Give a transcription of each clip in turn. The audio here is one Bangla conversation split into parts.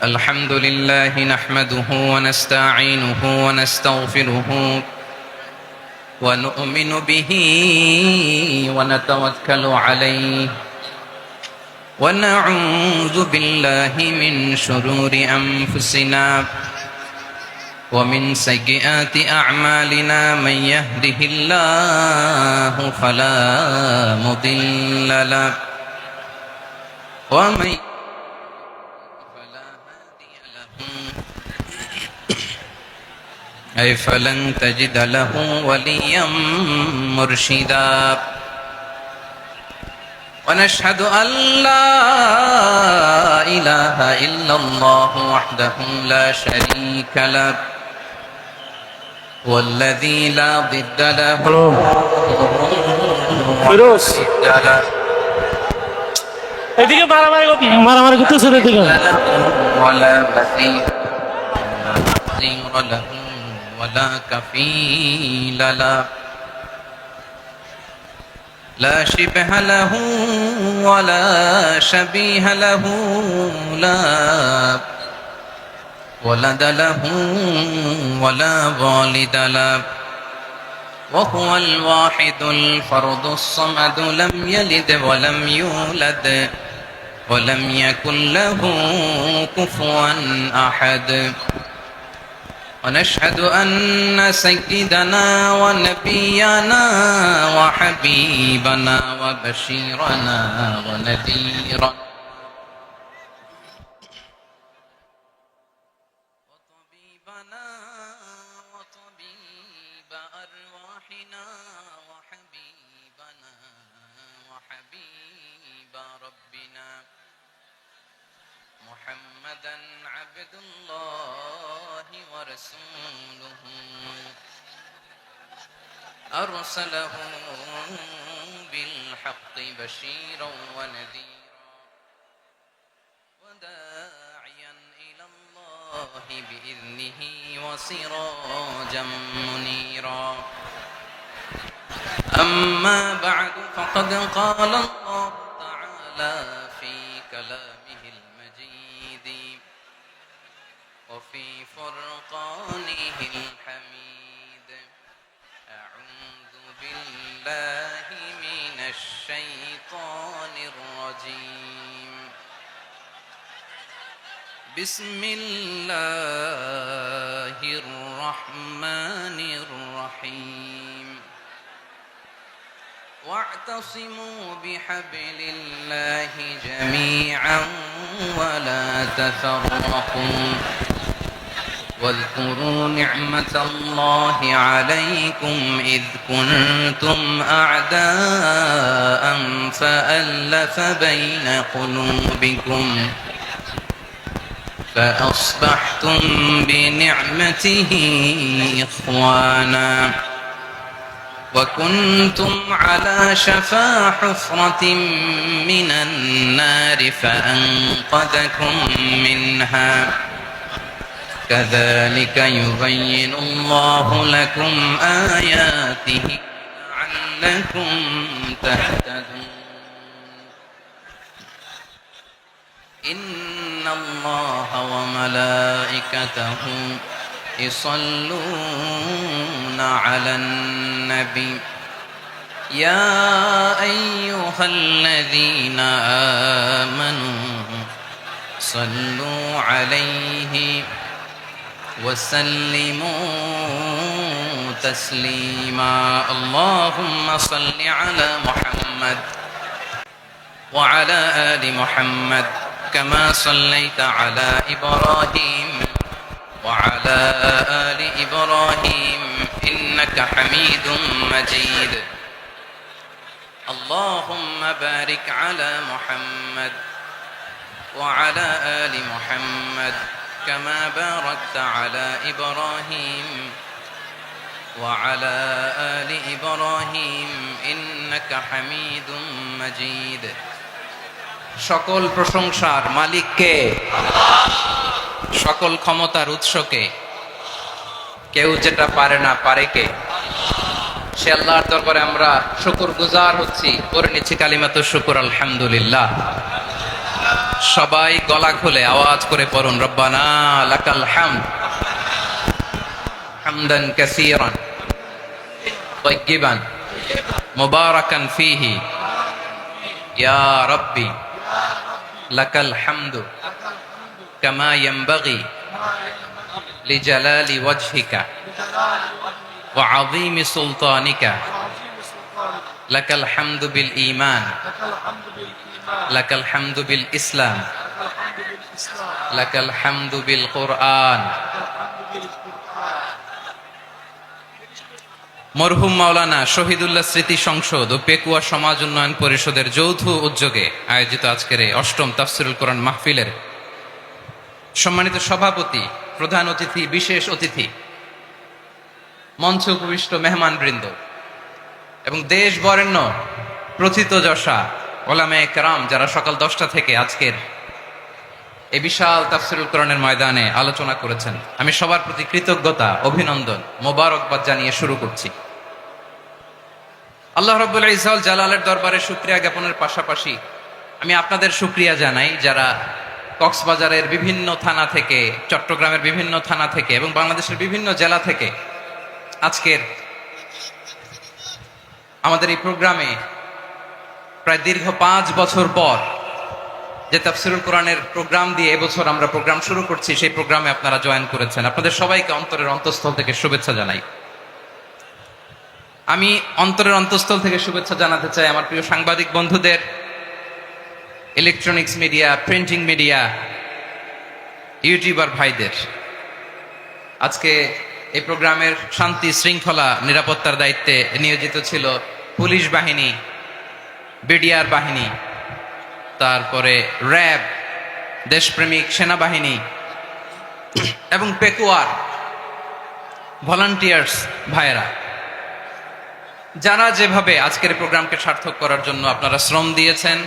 الحمد لله نحمده ونستعينه ونستغفره ونؤمن به ونتوكل عليه ونعوذ بالله من شرور أنفسنا ومن سيئات أعمالنا من يهده الله فلا مضل له ومن أي فلن تجد له وليا مرشدا ونشهد أن لا إله إلا الله وحده لا شريك له والذي لا ضد له ফিরোজ এদিকে মারামারি করতেছে এদিকে ولا مثيل له ولا كفيل له لا شبه له ولا شبيه له لا ولد له ولا والد له وهو الواحد الفرد الصمد لم يلد ولم يولد ولم يكن له كفوا أحد ونشهد أن سيدنا ونبينا وحبيبنا وبشيرنا ونذيرنا وطبيبنا وطبيب أرواحنا وحبيبنا وحبيب ربنا محمدا عبد الله ورسوله أرسله بالحق بشيرا ونذيرا وداعيا إلى الله بإذنه وسراجا منيرا أما بعد فقد قال الله تعالى في كلامه المجيد وفي فرقانه الحميد أعوذ بالله من الشيطان الرجيم بسم الله الرحمن الرحيم واعتصموا بحبل الله جميعا ولا تفرقوا واذكروا نعمة الله عليكم إذ كنتم أعداء فألف بين قلوبكم فأصبحتم بنعمته إخوانا وكنتم على شفا حفرة من النار فأنقذكم منها كذلك يبين الله لكم آياته لعلكم تهتدون إن الله وملائكته يصلون على النبي يا أيها الذين آمنوا صلوا عليه وسلموا تسليما اللهم صل على محمد وعلى آل محمد كما صليت على إبراهيم وعلى آل إبراهيم إنك حميد مجيد اللهم بارك على محمد وعلى آل محمد كما باركت على إبراهيم وعلى آل إبراهيم إنك حميد مجيد সকল প্রশংসার মালিক কে? সকল ক্ষমতার উৎস কে? কেউ যেটা পারে না পারে কে? সে আল্লাহর দরবারে আমরা শুকরগুজার হচ্ছি, করে নিচ্ছি কালিমাতুশ শুকর আলহামদুলিল্লাহ। সবাই গলা খুলে আওয়াজ করে পড়ুন রব্বানা লাকাল হামদ হামদান কাসীরান তাইয়িবান মুবারাকান ফীহি ইয়া রাব্বি লাকাল হামদু কামা ইয়ানবাগি লিজালালি ওয়াজহিকা ওয়া আযীমি সুলতানিকা লাকাল হামদু বিল ঈমান লাকাল হামদু বিল ইসলাম লাকাল হামদু বিল কুরআন। মরহুম মাওলানা শহীদুল্লাহ স্মৃতি সংসদ ও পেকুয়া সমাজ উন্নয়ন পরিষদের যৌথ উদ্যোগে আয়োজিত আজকের এই অষ্টম তাফসিরুল কোরআন মাহফিলের সম্মানিত সভাপতি, প্রধান অতিথি, বিশেষ অতিথি, মঞ্চে উপবিষ্ট মেহমানবৃন্দ এবং দেশ বরেণ্য প্রথিতযশা ওলামায়ে কেরাম যারা সকাল 10টা থেকে আজকের এই বিশাল তাফসিরুল কোরআনের ময়দানে আলোচনা করেছেন, আমি সবার প্রতি কৃতজ্ঞতা, অভিনন্দন, মোবারকবাদ জানিয়ে শুরু করছি। আল্লাহ রাব্বুল ইজ্জত জালালের দরবারে শুকরিয়া জ্ঞাপনের পাশাপাশি আমি আপনাদের শুকরিয়া জানাই যারা কক্সবাজারের বিভিন্ন থানা থেকে, চট্টগ্রামের বিভিন্ন থানা থেকে এবং বাংলাদেশের বিভিন্ন জেলা থেকে আজকের আমাদের এই প্রোগ্রামে প্রায় দীর্ঘ 5 বছর পর যে তাফসিরুল কোরআনের প্রোগ্রাম দিয়ে এবছর আমরা প্রোগ্রাম শুরু করছি, সেই প্রোগ্রামে আপনারা জয়েন করেছেন। আপনাদের সবাইকে অন্তরের অন্তঃস্থল থেকে শুভেচ্ছা জানাই। আমি অন্তরের অন্তঃস্থল থেকে শুভেচ্ছা জানাতে চাই আমার প্রিয় সাংবাদিক বন্ধুদের, electronics media, printing media, YouTuber ভাইদের। আজকে এই প্রোগ্রামের শান্তি শৃঙ্খলা নিরাপত্তার দায়িত্বে নিয়োজিত ছিল পুলিশ বাহিনী, বিডিআর বাহিনী, তারপরে র্যাব, দেশপ্রেমিক সেনাবাহিনী এবং পেকুয়ার ভলান্টিয়ার্স ভাইয়েরা, যারা যেভাবে আজকের প্রোগ্রামকে সার্থক করার জন্য আপনারা শ্রম দিয়েছেন,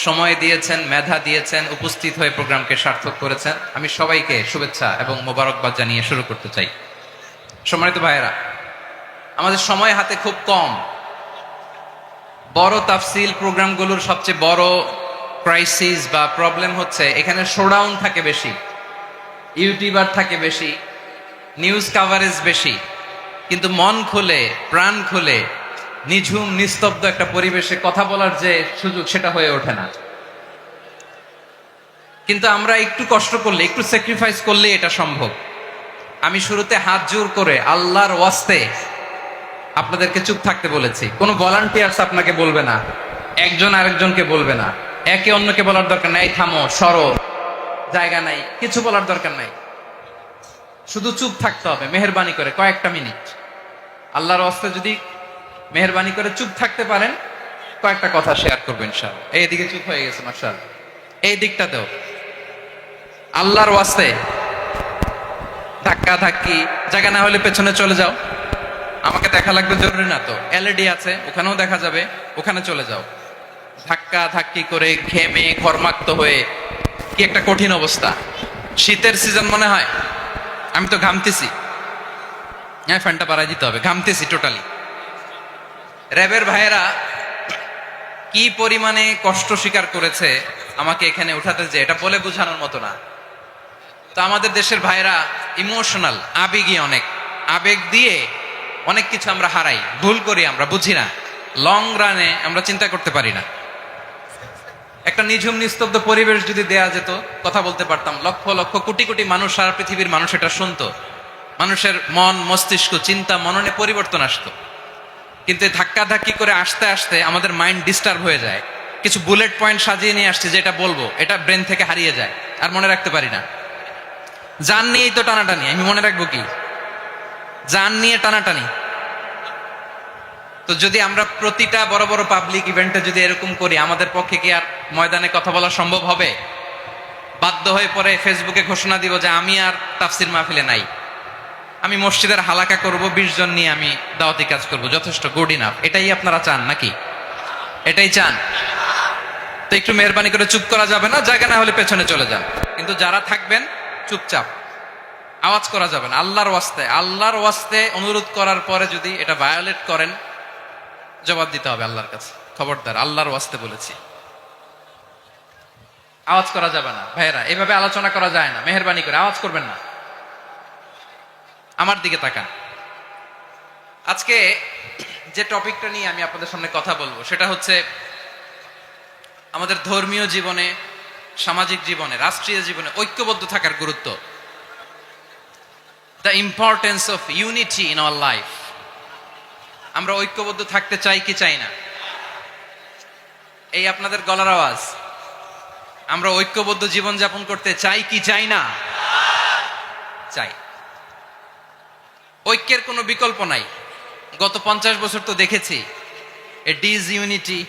সময় দিয়েছেন, মেধা দিয়েছেন, উপস্থিত হয়ে প্রোগ্রামকে সার্থক করেছেন, আমি সবাইকে শুভেচ্ছা এবং মোবারকবাদ জানিয়ে শুরু করতে চাই। সম্মানিত ভাইয়েরা, আমাদের সময় হাতে খুব কম। বড় তাফসিল প্রোগ্রামগুলোর সবচেয়ে বড় ক্রাইসিস বা প্রবলেম হচ্ছে এখানে শোডাউন থাকে বেশি, ইউটিউবার থাকে বেশি, নিউজ কাভারেজ বেশি, কিন্তু মন খুলে, প্রাণ খুলে, নিঝুম নিস্তব্ধ একটা পরিবেশে কথা বলার যে সুযোগ, সেটা হয়ে ওঠে না। কিন্তু আমরা একটু কষ্ট করলে, একটু স্যাক্রিফাইস করলে এটা সম্ভব। আমি শুরুতে হাত জোর করে আল্লাহর ওয়াস্তে আপনাদেরকে চুপ থাকতে বলেছি। কোনো ভলান্টিয়ার্স আপনাকে বলবে না, একজন আরেকজনকে বলবে না, একে অন্যকে বলার দরকার নাই, থামো, সরো, জায়গা নাই, কিছু বলার দরকার নাই, শুধু চুপ থাকতে হবে মেহেরবানি করে কয়েকটা মিনিট। আল্লাহর ওয়াস্তে যদি মেহেরবানি করে চুপ থাকতে পারেন, কয়েকটা কথা শেয়ার করবেন ইনশাআল্লাহ। এইদিকে চুপ হয়ে গেছে মাশাআল্লাহ, এই দিকটাতেও আল্লাহর ওয়াস্তে ধাক্কা ধাক্কি, জায়গা না হলে পেছনে চলে যাও, আমাকে দেখা লাগবে জরুরি না তো, এলইডি আছে ওখানেও দেখা যাবে, ওখানে চলে যাও। ধাক্কা ধাক্কি করে ঘেমে ঘর্মাক্ত হয়ে কি একটা কঠিন অবস্থা। শীতের সিজন মনে হয়, আমি তো ঘামতেছি, হ্যাঁ ফ্যানটা বাড়াই দিতে হবে, ঘামতেছি টোটালি। র্যাবের ভাইয়েরা কি পরিমাণে কষ্ট স্বীকার করেছে আমাকে এখানে উঠাতে, যে এটা বলে বোঝানোর মতো না। তো আমাদের দেশের ভাইয়েরা ইমোশনাল, আবেগী, অনেক আবেগ দিয়ে অনেক কিছু আমরা হারাই, ভুল করি, আমরা বুঝি না, লং রানে আমরা চিন্তা করতে পারি না। একটা নিঝুম নিস্তব্ধ পরিবেশ যদি দেয়া যেত, কথা বলতে পারতাম, লক্ষ লক্ষ কোটি কোটি মানুষ, সারা পৃথিবীর মানুষ এটা শুনতো, মানুষের মন, মস্তিষ্ক, চিন্তা, মননে পরিবর্তন আসতো। কিন্তু ধাক্কা ধাক্কি করে আসতে আসতে আমাদের মাইন্ড ডিস্টার্ব হয়ে যায়। কিছু বুলেট পয়েন্ট সাজিয়ে নিয়ে আসছে, যেটা বলবো এটা ব্রেন থেকে হারিয়ে যায়, আর মনে রাখতে পারি না। জান নিয়েই তো টানাটানি, আমি মনে রাখবো কি? জান নিয়ে টানাটানি। তো যদি আমরা প্রতিটা বড় বড় পাবলিক ইভেন্টে যদি এরকম করি, আমাদের পক্ষে কি আর ময়দানে কথা বলা সম্ভব হবে? বাধ্য হয়ে পরে ফেসবুকে ঘোষণা দিব যে আমি আর তাফসির মাহফিলে নাই, আমি মসজিদের হালাকা করব, 20 জন নিয়ে আমি দাওয়াতি কাজ করব, যথেষ্ট, গুড ইনাফ। এটাই আপনারা চান নাকি? এটাই চান? তো একটু মেহরবানি করে চুপ করা যাবে না, জায়গা না হলে পেছনে চলে যান, কিন্তু যারা থাকবেন চুপচাপ, আওয়াজ করা যাবে না। আল্লাহর ওয়াস্তে, আল্লাহর ওয়াস্তে অনুরোধ করার পরে যদি এটা ভায়োলেট করেন, জবাব দিতে হবে আল্লাহর কাছে, খবরদার, আল্লাহর ওয়াস্তে বলেছি। আওয়াজ করা যাবে না ভাইয়েরা, এভাবে আলোচনা করা যায় না, মেহেরবানি করে আওয়াজ করবেন না। আমার দিকে তাকান। আজকে যে টপিকটা নিয়ে আমি আপনাদের সামনে কথা বলবো সেটা হচ্ছে আমাদের ধর্মীয় জীবনে, সামাজিক জীবনে, রাষ্ট্রীয় জীবনে ঐক্যবদ্ধ থাকার গুরুত্ব। The importance of unity in our life. আমরা ঐক্যবদ্ধ থাকতে চাই কি চাই না? এই আপনাদের গলার আওয়াজ। আমরা ঐক্যবদ্ধ জীবন যাপন করতে চাই কি চাই না? চাই। ঐক্যের কোনো বিকল্প নাই। গত 50 বছর তো দেখেছি এ ডিসইউনিটি,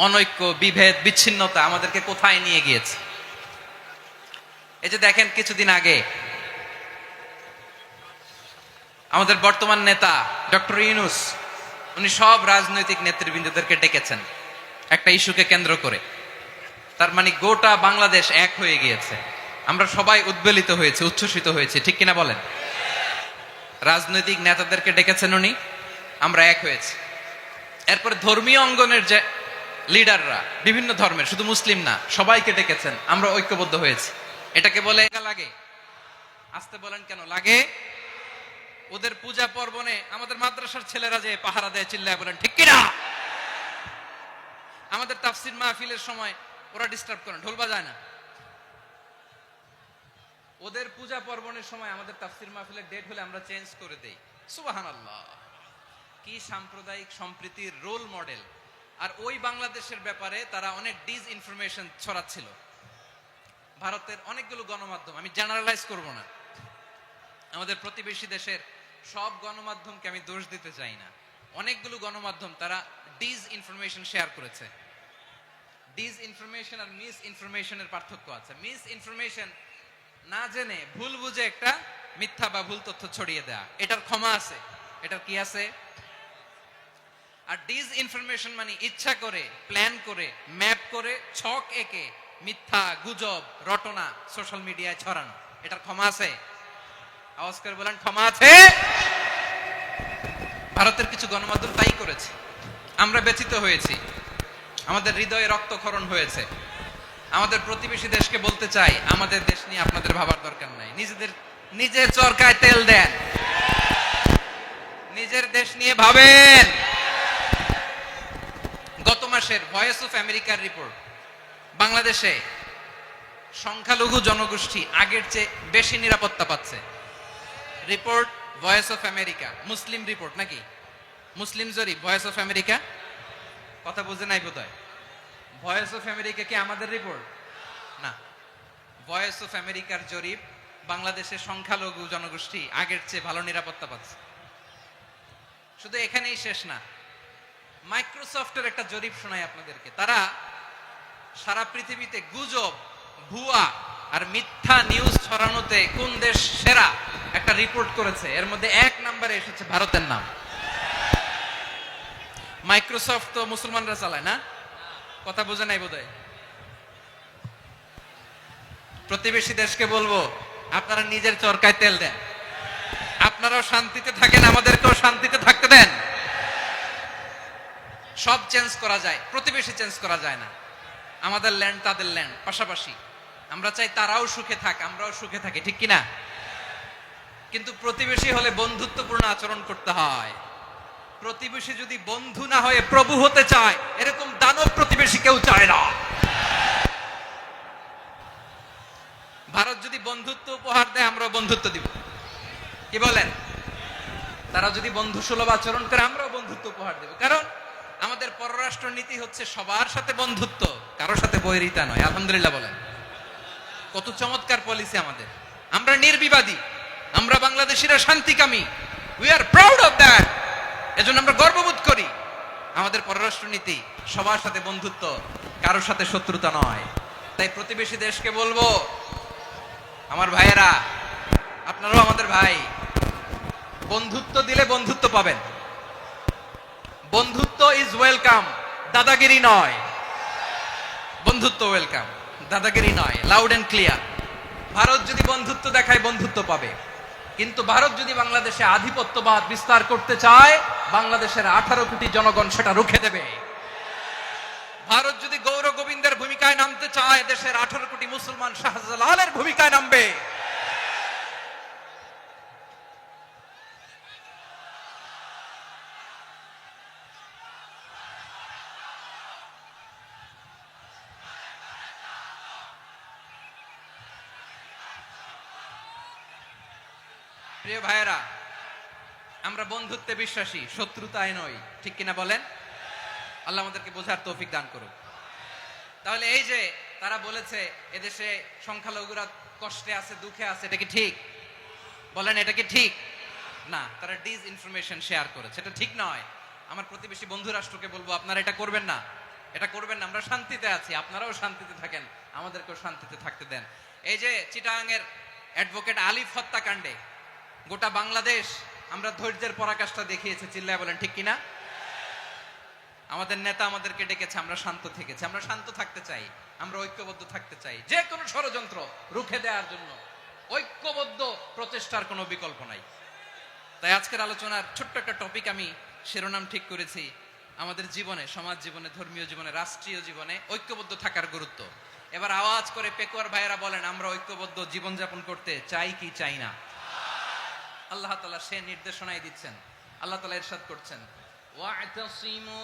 অনৈক্য, বিভেদ, বিচ্ছিন্নতা আমাদেরকে কোথায় নিয়ে গিয়েছে। এই যে দেখেন কিছুদিন আগে আমাদের বর্তমান নেতা ডক্টর ইউনূস, উনি সব রাজনৈতিক নেতৃবৃন্দদেরকে ডেকেছেন একটা ইস্যুকে কেন্দ্র করে। তার মানে গোটা বাংলাদেশ এক হয়ে গিয়েছে। আমরা সবাই উদ্বেলিত হয়েছে, উচ্ছ্বসিত হয়েছে, ঠিক কিনা বলেন? রাজনৈতিক নেতাদেরকে ডেকেছেন উনি, আমরা এক হয়েছি। এরপরে ধর্মীয় অঙ্গনের যে লিডাররা, বিভিন্ন ধর্মের, শুধু মুসলিম না, সবাইকে ডেকেছেন, আমরা ঐক্যবদ্ধ হয়েছি। এটাকে বলে লাগে। আসতে বলেন কেন লাগে? ওদের পূজা পর্বণে আমাদের মাদ্রাসার ছেলেরা যে পাহারা দেয়, চিল্লায় বলেন ঠিক কিনা? আমাদের তাফসির মাহফিলের সময় ওরা ডিস্টার্ব করেন, ঢোল বাজায় না। ওদের পূজা পর্বণের সময় আমাদের তাফসির মাহফিলের ডেট হলে আমরা চেঞ্জ করে দেই। সুবহানাল্লাহ, কি সাম্প্রদায়িক সম্প্রীতির রোল মডেল। আর ওই বাংলাদেশের ব্যাপারে তারা অনেক ডিসইনফরমেশন ছড়াচ্ছিল। ভারতের অনেকগুলো গণমাধ্যম, আমি জেনারেলাইজ করব না, আমাদের প্রতিবেশী দেশের সব গণমাধ্যমকে আমি দোষ দিতে চাই না, অনেকগুলো গণমাধ্যম তারা ডিসইনফরমেশন শেয়ার করেছে। ডিসইনফরমেশন আর মিস ইনফরমেশনের পার্থক্য আছে। মিস ইনফরমেশন না জেনে ভুল বুঝে একটা মিথ্যা বা ভুল তথ্য ছড়িয়ে দেয়া, এটার ক্ষমা আছে, এটার কি আছে। আর ডিসইনফরমেশন মানে ইচ্ছা করে, প্ল্যান করে, ম্যাপ করে, ছক এঁকে মিথ্যা, গুজব, রটনা সোশ্যাল মিডিয়ায় ছড়ানো, এটার ক্ষমা আছে? আওয়াজ করে বলেন ক্ষমা আছে? ভারতের কিছু গণমাধ্যম তাই করেছে। আমরা ব্যথিত হয়েছি, আমাদের হৃদয়ে রক্তক্ষরণ হয়েছে। আমাদের প্রতিবেশী দেশকে বলতে চাই, আমাদের দেশ নিয়ে আপনাদের ভাবার দরকার নাই, নিজের চরকায় তেল দেন, নিজের দেশ নিয়ে ভাবেন। গত মাসের ভয়েস অফ আমেরিকার রিপোর্ট, বাংলাদেশে সংখ্যালঘু জনগোষ্ঠী আগের চেয়ে বেশি নিরাপত্তা পাচ্ছে। Report voice of America, Muslim report নাকি? মুসলিম জরিপ, ভয়েস অফ আমেরিকা। কথা বুঝে নাই বোধহয়। ভয়েস অফ আমেরিকা কি আমাদের রিপোর্ট? না, ভয়েস অফ আমেরিকার জরিপ, বাংলাদেশের সংখ্যালঘু জনগোষ্ঠী আগের চেয়ে ভালো নিরাপত্তা পাচ্ছে। শুধু এখানেই শেষ না, মাইক্রোসফটের একটা জরিপ শোনাই আপনাদেরকে। তারা সারা পৃথিবীতে গুজব, ভুয়া আর মিথ্যা নিউজ ছড়ানোতে কোন দেশ সেরা একটা রিপোর্ট করেছে। এর মধ্যে 1 নম্বরে এসেছে ভারতের নাম। মাইক্রোসফট তো মুসলমানরা চালায় না? কথা বোঝে নাই বোধহয়। প্রতিবেশী দেশকে বলবো, আপনারা নিজের চরকায় তেল দেন, আপনারাও শান্তিতে থাকেন, আমাদেরকেও শান্তিতে থাকতে দেন। সব চেঞ্জ করা যায়, প্রতিবেশী চেঞ্জ করা যায় না। আমাদের ল্যান্ড তাদের ল্যান্ড, পাশাপাশি। আমরা চাই তারাও সুখে থাক, আমরাও সুখে থাকি, ঠিক কিনা? কিন্তু প্রতিবেশী হলে বন্ধুত্বপূর্ণ আচরণ করতে হয়। প্রতিবেশী যদি বন্ধু না হয়ে প্রভু হতে চায়, এরকম দানব প্রতিবেশী কেউ চায় না। ভারত যদি বন্ধুত্ব উপহার দেয়, আমরা বন্ধুত্ব দিব, কি বলেন? তারা যদি বন্ধু সুলভ আচরণ করে, আমরাও বন্ধুত্ব উপহার দেব। কারণ আমাদের পররাষ্ট্র নীতি হচ্ছে সবার সাথে বন্ধুত্ব, কারোর সাথে বৈরিতা নয়। আলহামদুলিল্লাহ বলেন, কত চমৎকার পলিসি আমাদের। আমরা নির্বিবাদী, আমরা বাংলাদেশিরা শান্তিকামী। We are proud of that. এজন্য আমরা গর্ববোধ করি। আমাদের পররাষ্ট্র নীতি সবার সাথে বন্ধুত্ব, কারোর সাথে শত্রুতা নয়। তাই প্রতিবেশী দেশকে বলবো, আমার ভাইয়েরা, আপনারাও আমাদের ভাই, বন্ধুত্ব দিলে বন্ধুত্ব পাবেন। বন্ধুত্ব ইজ ওয়েলকাম, দাদাগিরি নয়। বন্ধুত্ব ওয়েলকাম, দাদাগিরি নয়। Loud and clear. ভারত যদি বন্ধুত্ব দেখায়, বন্ধুত্ব পাবে। কিন্তু ভারত যদি বাংলাদেশে আধিপত্যবাদ বিস্তার করতে চায়, বাংলাদেশের 18 কোটি জনগণ সেটা রুখে দেবে। ভারত যদি গৌর গোবিন্দের ভূমিকায় নামতে করতে চায় দেশের 18 কোটি মুসলমান শাহজালালের ভূমিকায় নামবে। প্রিয় ভাইয়েরা, আমরা বন্ধুত্বে বিশ্বাসী, শত্রুতায় নয়, ঠিক কিনা বলেন? আল্লাহ আমাদেরকে বোঝার তৌফিক দান করুক। তাহলে এই যে তারা বলেছে এদেশে সংখ্যালঘুরা কষ্টে আছে, দুঃখে আছে, এটা কি ঠিক? বলেন, এটা কি ঠিক? না, তারা ডিস ইনফরমেশন শেয়ার করেছে, এটা ঠিক নয়। আমার প্রতিবেশী বন্ধু রাষ্ট্রকে বলবো, আপনারা এটা করবেন না, এটা করবেন না। আমরা শান্তিতে আছি, আপনারাও শান্তিতে থাকেন, আমাদেরকেও শান্তিতে থাকতে দেন। এই যে চিটাগাংয়ের অ্যাডভোকেট আলিফ হত্যাকাণ্ডে গোটা বাংলাদেশ আমরা ধৈর্যের পরাকাষ্ঠা দেখিয়েছে, চিল্লায় বলেন ঠিক কিনা? আমাদের নেতা আমাদেরকে ডেকেছে, আমরা শান্ত থেকেছি। আমরা শান্ত থাকতে চাই, আমরা ঐক্যবদ্ধ থাকতে চাই। যে কোনো ষড়যন্ত্র রুখে দেওয়ার জন্য ঐক্যবদ্ধ প্রচেষ্টার কোনো বিকল্প নাই। তাই আজকের আলোচনার ছোট্ট একটা টপিক আমি শিরোনাম ঠিক করেছি, আমাদের জীবনে, সমাজ জীবনে, ধর্মীয় জীবনে, রাষ্ট্রীয় জীবনে ঐক্যবদ্ধ থাকার গুরুত্ব। এবার আওয়াজ করে পেকুয়ার ভাইয়েরা বলেন, আমরা ঐক্যবদ্ধ জীবনযাপন করতে চাই কি চাই না? আল্লাহ তাআলা সে নির্দেশনাই দিচ্ছেন। আল্লাহ তাআলা ইরশাদ করছেন, ওয়া'তাসিমু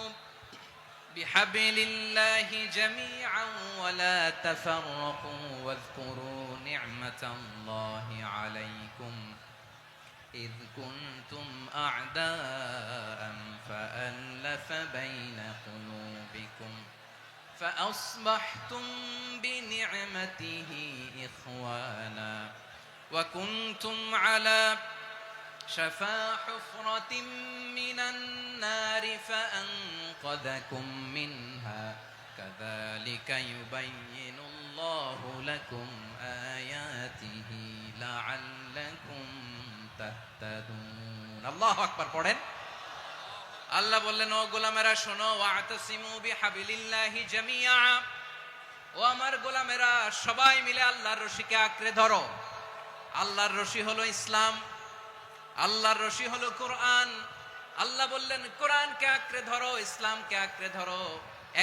বিহাবলিল্লাহি জামিআন ওয়া লা তাফাররাকু ওয়াযকুরু নি'মাতাল্লাহি আলাইকুম ইয কুনতুম আ'দাআন ফাআল্লাফা বাইনা কুলুবিকুম فأصبحتم بنعمته إخوانا وكنتم على شفا حفرة من النار فأنقذكم منها كذلك يبين الله لكم آياته لعلكم تهتدون الله أكبر পড়েন। আল্লাহ বললেন, ও গোলামেরা শোনো, ওয়া'তাসিমু বিহাবলিল্লাহি জামিআ, ও আমার গোলামেরা সবাই মিলে আল্লাহর রশিকে আঁকড়ে ধরো। আল্লাহর রশি হলো ইসলাম, আল্লাহর রশি হলো কোরআন। আল্লাহ বললেন কোরআনকে আঁকড়ে ধরো, ইসলামকে আঁকড়ে ধরো।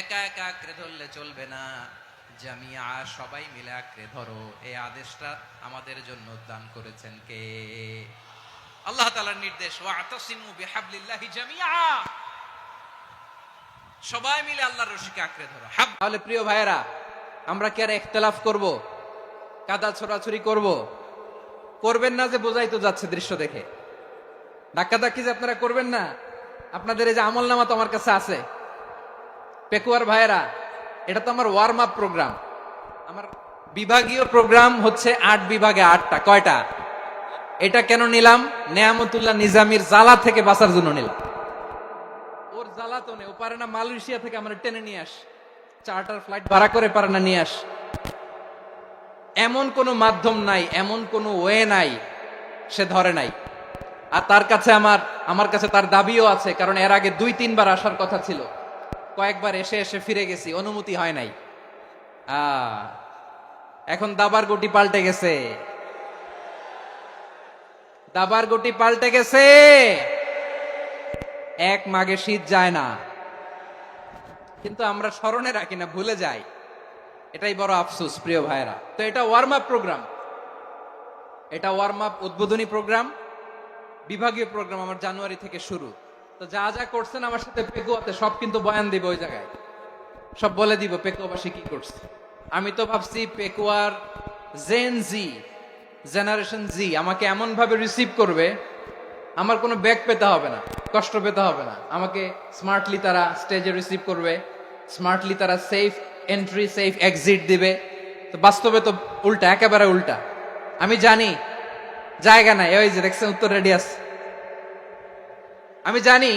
একা একা আঁকড়ে ধরলে চলবে না, জামিআ সবাই মিলে আঁকড়ে ধরো। এই আদেশটা আমাদের জন্য দান করেছেন কে? আল্লাহ তাআলার নির্দেশ, ওয়া'তাসিমু বিহাবলিল্লাহি জামিআ, সবাই মিলে আল্লাহর রশিকে আঁকড়ে ধরো। তাহলে প্রিয় ভাইয়েরা, আমরা কি আর ইখতিলাফ করব, কাদা ছোড়াছুরি করব? করবেন না যে বোঝাই তো যাচ্ছে দৃশ্য দেখে। ধাক্কাধাক্কি যে আপনারা করবেন না, আপনাদের এই যে আমলনামা তো আমার কাছে আছে। পেকুয়ার ভাইয়েরা, এটা তো আমার ওয়ার্ম আপ প্রোগ্রাম। আমার বিভাগীয় প্রোগ্রাম হচ্ছে 8 বিভাগে 8টা। কয়টা? এটা কেন নিলাম? নেয়ামতুল্লাহ নিজামীর জ্বালা থেকে বাঁচার জন্য নিলাম। ওর জ্বালা তো নেই, ও পারে না মালয়েশিয়া থেকে আমার টেনে নিয়ে আস, চার্টার ফ্লাইট ভাড়া করে পারে না নিয়ে আস। এমন কোনো মাধ্যম নাই, এমন কোনো ওয়ে নাই সে ধরে নাই। আর তার কাছে আমার কাছে তার দাবিও আছে, কারণ এর আগে 2-3 বার আসার কথা ছিল, কয়েকবার এসে এসে ফিরে গেছি, অনুমতি হয় নাই। এখন দাবার গুটি পাল্টে গেছে, দাবার গুটি পাল্টে গেছে। এক মাঘে শীত যায় না, কিন্তু আমরা স্মরণে রাখি না, ভুলে যাই। এটাই বড় আফসোস প্রিয় ভাইরা। তো এটা ওয়ার্ম আপ প্রোগ্রাম, এটা ওয়ার্ম আপ উদ্বোধনী প্রোগ্রাম, বিভাগীয় প্রোগ্রাম আমার জানুয়ারি থেকে শুরু। তো যা যা করছেন আমার সাথে পেকুয়াতে সব কিন্তু বয়ান দিব, ওই জায়গায় সব বলে দিব পেকুয়াবাসী কি করছে। আমি তো ভাবছি পেকুয়ার জেন জি, জেনারেশন জি আমাকে এমন ভাবে রিসিভ করবে, আমার কোনো ব্যাক পেতে হবে না, কষ্ট পেতে হবে না। আমাকে স্মার্টলি তারা স্টেজে রিসিভ করবে, স্মার্টলি তারা সেফ এন্ট্রি সেফ এক্সিট দিবে। তো বাস্তবে তো উল্টা, একেবারে উল্টা। আমি জানি জায়গা নাই, ওই যে দেখছেন উত্তর রেডি আছে। আমি জানি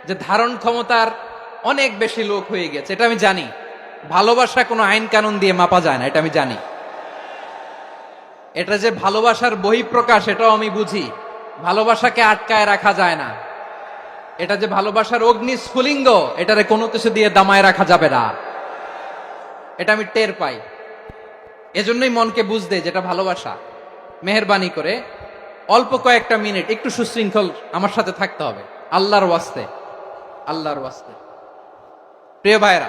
যে ধারণ ক্ষমতার অনেক বেশি লোক হয়ে গেছে, এটা আমি জানি। ভালোবাসা কোনো আইন কানুন দিয়ে মাপা যায় না, এটা আমি জানি। এটা যে ভালোবাসার বহিঃপ্রকাশ, এটাও আমি বুঝি। ভালোবাসাকে আটকায় রাখা যায় না। এটা যে ভালোবাসার অগ্নি স্ফুলিঙ্গ, এটারে কোনো কিছু দিয়ে দামায় রাখা যাবে না, এটা আমি টের পাই। এজন্যই মনকে বুঝতে যেটা ভালোবাসা। মেহেরবানি করে অল্প কয়েকটা মিনিট একটু সুশৃঙ্খল আমার সাথে থাকতে হবে, আল্লাহর ওয়াস্তে, আল্লাহর ওয়াস্তে। প্রিয় ভাইরা,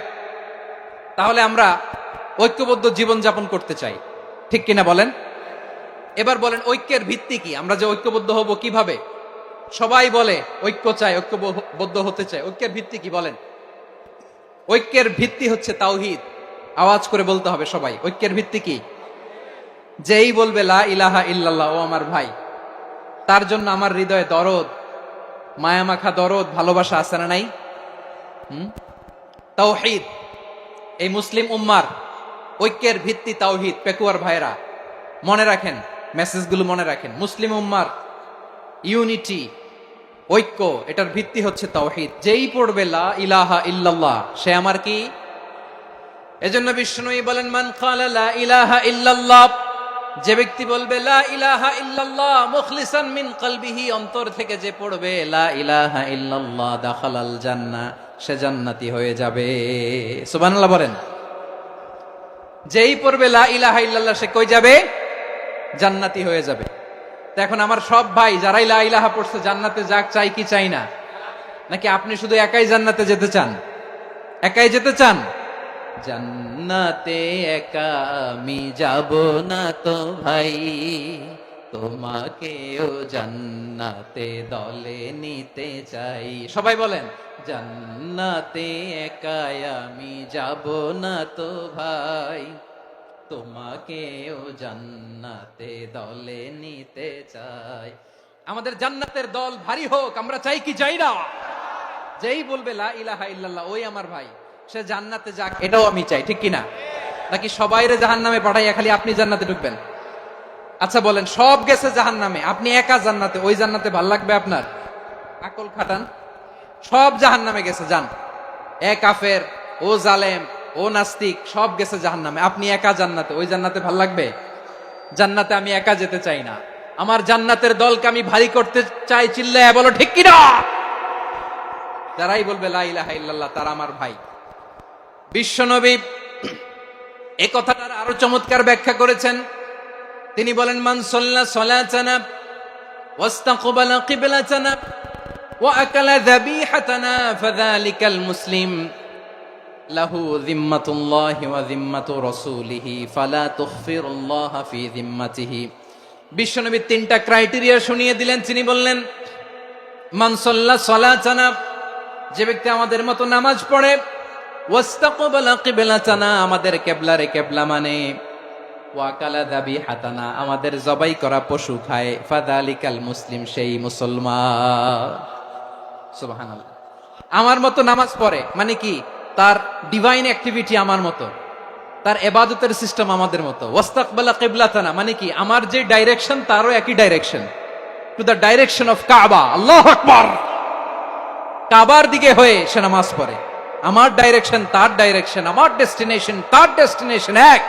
তাহলে আমরা ঐক্যবদ্ধ জীবন যাপন করতে চাই, ঠিক কিনা বলেন? এবার বলেন ঐক্যের ভিত্তি কি? আমরা যে ঐক্যবদ্ধ হব কিভাবে? সবাই বলে ঐক্য চাই, ঐক্যবদ্ধ হতে চাই। ঐক্যের ভিত্তি কি বলেন? ঐক্যের ভিত্তি হচ্ছে তাওহীদ। আওয়াজ করে বলতে হবে সবাই, ঐক্যের ভিত্তি কি? যেই বলবে লা ইলাহা ইল্লাল্লাহ, ও আমার ভাই, তার জন্য আমার হৃদয়ে দরদ, মায়ামাখা দরদ, ভালোবাসা আছে না নাই? তাওহীদ। এই মুসলিম উম্মার ঐক্যের ভিত্তি তাওহীদ। পেকুয়ার ভাইরা মনে রাখেন, মেসেজগুলো মনে রাখেন। মুসলিম উম্মার ইউনিটি, ঐক্য, এটার ভিত্তি হচ্ছে তাওহীদ। যেই পড়বে লা ইলাহা ইল্লাল্লাহ, সে আমার কি? এজন্য বিষ্ণুই বলেন, মান ক্বালা লা ইলাহা ইল্লাল্লাহ, যে ব্যক্তি বলবে লা ইলাহা ইল্লাল্লাহ মুখলিসান মিন কলবিহি, অন্তর থেকে যে পড়বে লা ইলাহা ইল্লাল্লাহ, দাখালাল জান্নাহ, সে জান্নাতি হয়ে যাবে। সুবহানাল্লাহ বলেন। যেই পড়বে লা ইলাহা ইল্লাল্লাহ, সে কই যাবে? জান্নাতি হয়ে যাবে। তো এখন আমার সব ভাই যারাই লা ইলাহা পড়ছে জান্নাতে যাক, চাই কি চাই না? নাকি আপনি শুধু একাই জান্নাতে যেতে চান? একাই যেতে চান? জান্নাতে একা আমি যাব না তো ভাই, তোমাকেও জান্নাতে দলে নিতে চাই। সবাই বলেন, জান্নাতে একা আমি যাব না তো ভাই, তোমাকেও জান্নাতে দলে নিতে চাই। আমাদের জান্নাতের দল ভারী হোক, আমরা চাই কি চাই না? যেই বলবে লা ইলাহা ইল্লাল্লাহ, ওই আমার ভাই, সে জান্নাতে যাক, এটাও আমি চাই, ঠিক কিনা? নাকি সবাইরে জাহান্নামে পাঠাইয়া খালি আপনি জান্নাতে ঢুকবেন? আচ্ছা বলেন, সব গেছে জাহান্নামে, আপনি একা জান্নাতে, ওই জান্নাতে ভাল লাগবে আপনার? আকল খাটান। সব জাহান্নামে গেছে, যান। এ কাফের, ও জালেম, ও নাস্তিক, সব গেছে জাহান্নামে, আপনি একা জান্নাতে, ওই জান্নাতে ভাল লাগবে? জান্নাতে আমি একা যেতে চাই না, আমার জান্নাতের দলকে আমি ভারী করতে চাই। চিল্লায়া বলো ঠিক কিনা? যারাই বলবে লা ইলাহা ইল্লাল্লাহ, তারা আমার ভাই। বিশ্বনবী এই কথাটার আরো চমৎকার ব্যাখ্যা করেছেন। তিনি বলেন, মান সাল্লা সালাতানা ওয়াস্তাকবালা কিবলাতানা ওয়া আকালা যাবিহাতানা ফাযালিকাল মুসলিম লাহু যিম্মাতুল্লাহি ওয়া যিম্মাতু রাসূলিহি ফালা তুখফিরুল্লাহ ফি যিম্মাতিহি। বিশ্বনবী তিনটা ক্রাইটেরিয়া শুনিয়ে দিলেন। তিনি বললেন, মান সাল্লা সালাতানা, যে ব্যক্তি আমাদের মতো নামাজ পড়ে, ওয়াস্তাকবালা কিবলাতানা, আমাদের কিবলারে কিবলা মানে, ওয়া আকালা যাবিহাতানা, আমাদের জবাই করা পশু খায়, ফাযালিকাল মুসলিম, সেই মুসলমান। সুবহানাল্লাহ। আমার মতো নামাজ পড়ে মানে কি? তার ডিভাইন অ্যাক্টিভিটি আমার মতো, তার ইবাদতের সিস্টেম আমাদের মতো। ওয়াস্তাকবালা কিবলাতানা মানে কি? আমার যে ডাইরেকশন, তারও একই direction, to the direction of কাবা। আল্লাহু আকবার। কাবার দিকে হয়ে সে নামাজ পড়ে। আমার ডাইরেকশন, তার ডাইরেকশন, আমার ডেস্টিনেশন, তার ডেস্টিনেশন এক।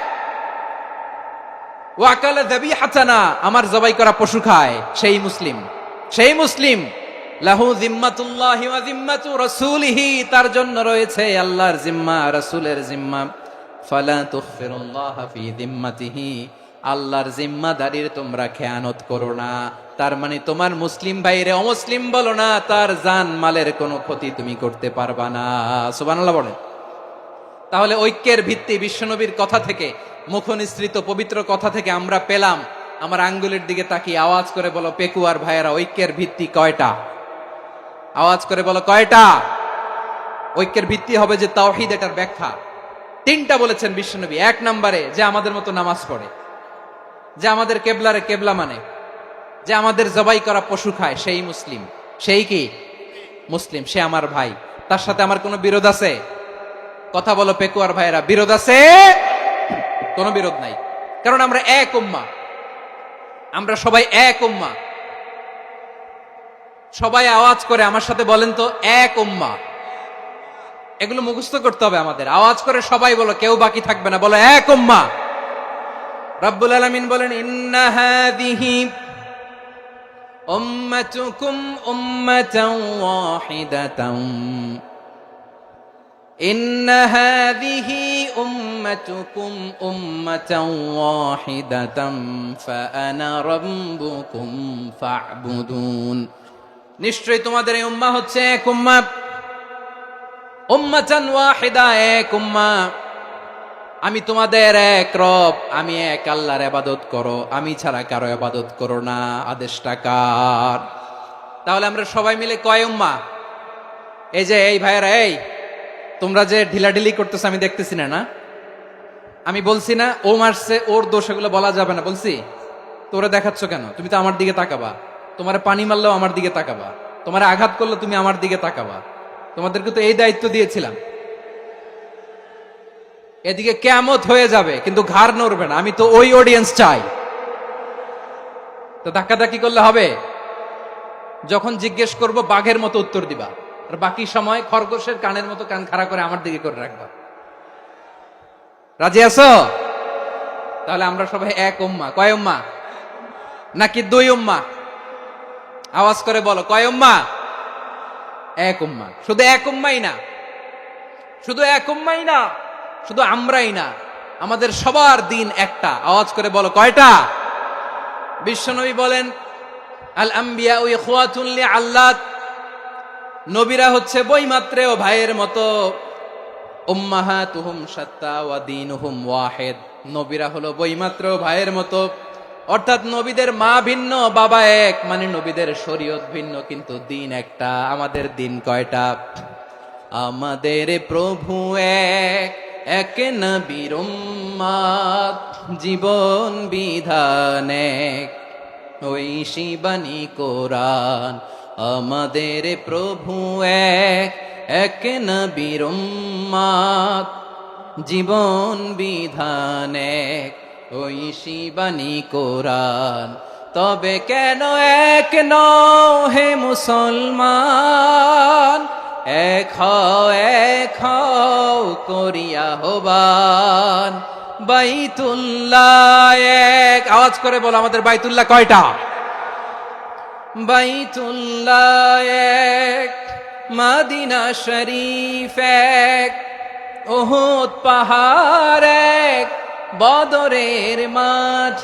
ওয়াকালা যাবিহাতানা, আমার জবাই করা পশু খায়, সেই মুসলিম। সেই মুসলিম। লাহু যিম্মাতুল্লাহি ওয়া যিম্মাতু রাসূলিহি, তার জন্য রয়েছে আল্লাহর জিম্মা, রাসূলের জিম্মা। ফালা তুখফিরুল্লাহ ফি যিম্মাতিহি, আল্লাহর জিম্মাদারির তোমরা খেয়ানত করো না। তার মানে তোমার মুসলিম ভাইরে অমুসলিম বলো না, তার জান মালের কোনো ক্ষতি তুমি করতে পারবা না। সুবহানাল্লাহ বলেন। তাহলে ঐক্যের ভিত্তি বিশ্বনবীর কথা থেকে, মুখনিসৃত পবিত্র কথা থেকে আমরা পেলাম। আমার আঙ্গুলের দিকে তাকিয়ে আওয়াজ করে বলো পেকুয়ার ভাইয়েরা, ঐক্যের ভিত্তি কয়টা? আওয়াজ করে বলো কয়টা? ঐক্যের ভিত্তি হবে যে তাওহীদ, এটার ব্যাখ্যা তিনটা বলেছেন বিশ্বনবী। এক নম্বরে, যে আমাদের মতো নামাজ পড়ে, যে আমাদের কেবলারে কেবলা মানে, যে আমাদের জবাই করা পশু খায়, সেই মুসলিম। সেই কি? মুসলিম। সে আমার ভাই। তার সাথে আমার কোনো বিরোধ আছে? কথা বলো পেকুয়ার ভাইয়েরা, বিরোধ আছে? কোনো বিরোধ নাই, কারণ আমরা এক উম্মাহ, আমরা সবাই এক উম্মাহ। সবাই আওয়াজ করে আমার সাথে বলেন তো, এক উম্মাহ। এগুলো মুখস্থ করতে হবে আমাদের। আওয়াজ করে সবাই বলো, কেউ বাকি থাকবে না, বলো এক উম্মাহ। রব্বুল আলামিন বলেন, ইন্না হাযিহি উম্মাতুকুম উম্মাতান ওয়াহিদাতান, ইন্না হাযিহি উম্মাতুকুম উম্মাতান ওয়াহিদাতান ফাআনা রাব্বুকুম ফা'বুদুন। নিশ্চয়ই তোমাদের এই উম্মাহ হচ্ছে এক উম্মাহ, উম্মাতান ওয়াহিদা, এক উম্মাহ। আমি তোমাদের এক রব, আমি এক আল্লাহর ইবাদত করো, আমি ছাড়া কারো ইবাদত করো না, আদেশটা কার? তাহলে আমরা সবাই মিলে কয় উম্মাহ? এই যে এই ভাইয়েরা, এই তোমরা যে ঢিলাঢিলি করতেছো আমি দেখতেছি না, না আমি বলছি না ও মারছে ওর দোষ, এগুলো বলা যাবে না বলছি? তোরা দেখাচ্ছ কেন? তুমি তো আমার দিকে তাকাবা। তোমার পানি মারলেও আমার দিকে তাকাবা, তোমার আঘাত করলে তুমি আমার দিকে তাকাবা। তোমাদেরকে তো এই দায়িত্ব দিয়েছিলাম। এদিকে কিয়ামত হয়ে যাবে কিন্তু ঘাড় নড়বে না, আমি তো ওই অডিয়েন্স চাই। তো ধাক্কাধাক্কি করলে হবে? যখন জিজ্ঞেস করব বাঘের মতো উত্তর দিবা, আর বাকি সময় খরগোশের কানের মতো কান খাড়া করে আমার দিকে করে রাখবা। রাজি আছো? তাহলে আমরা সবাই এক উম্মাহ। কয় উম্মাহ? নাকি দুই উম্মাহ? আওয়াজ করে বলো, কয় উম্মাহ? এক উম্মাহ। শুধু এক উম্মাই না, শুধু এক উম্মাই না, শুধু আমরাই না, আমাদের সবার দিন একটা। আওয়াজ করে বলো, কয়টা? বিশ্বনবী বলেন, আল আম্বিয়া ইখওয়াতুন লিআল্লাত, নবীরা হচ্ছে বইমাত্রেও ভাইয়ের মতো। উম্মাহাতুহুম শাত্তা ওয়া দীনুহুম ওয়াহিদ, নবীরা হলো বইমাত্রেও ভাইয়ের মতো। অর্থাৎ নবীদের মা ভিন্ন, বাবা এক, মানে নবীদের শরীয়ত ভিন্ন, কিন্তু দিন একটা। আমাদের দিন কয়টা? আমাদের প্রভু এক, এক নবীর উম্মাত, জীবন বিধান এক, ওই শিবানী কোরআন। আমাদের প্রভু এক, এক নবীর উম্মাত, জীবন বিধান এক, ওই শিবানী কোরআন। তবে কেন এক নও হে মুসলমান? এক হও করিয়া হবান। বাইতুল্লাহ এক, আওয়াজ করে বলো আমাদের বাইতুল্লাহ কয়টা? বাইতুল্লাহ এক, মদিনা শরীফ এক, উহুদ পাহাড় এক, বদরের মাঠ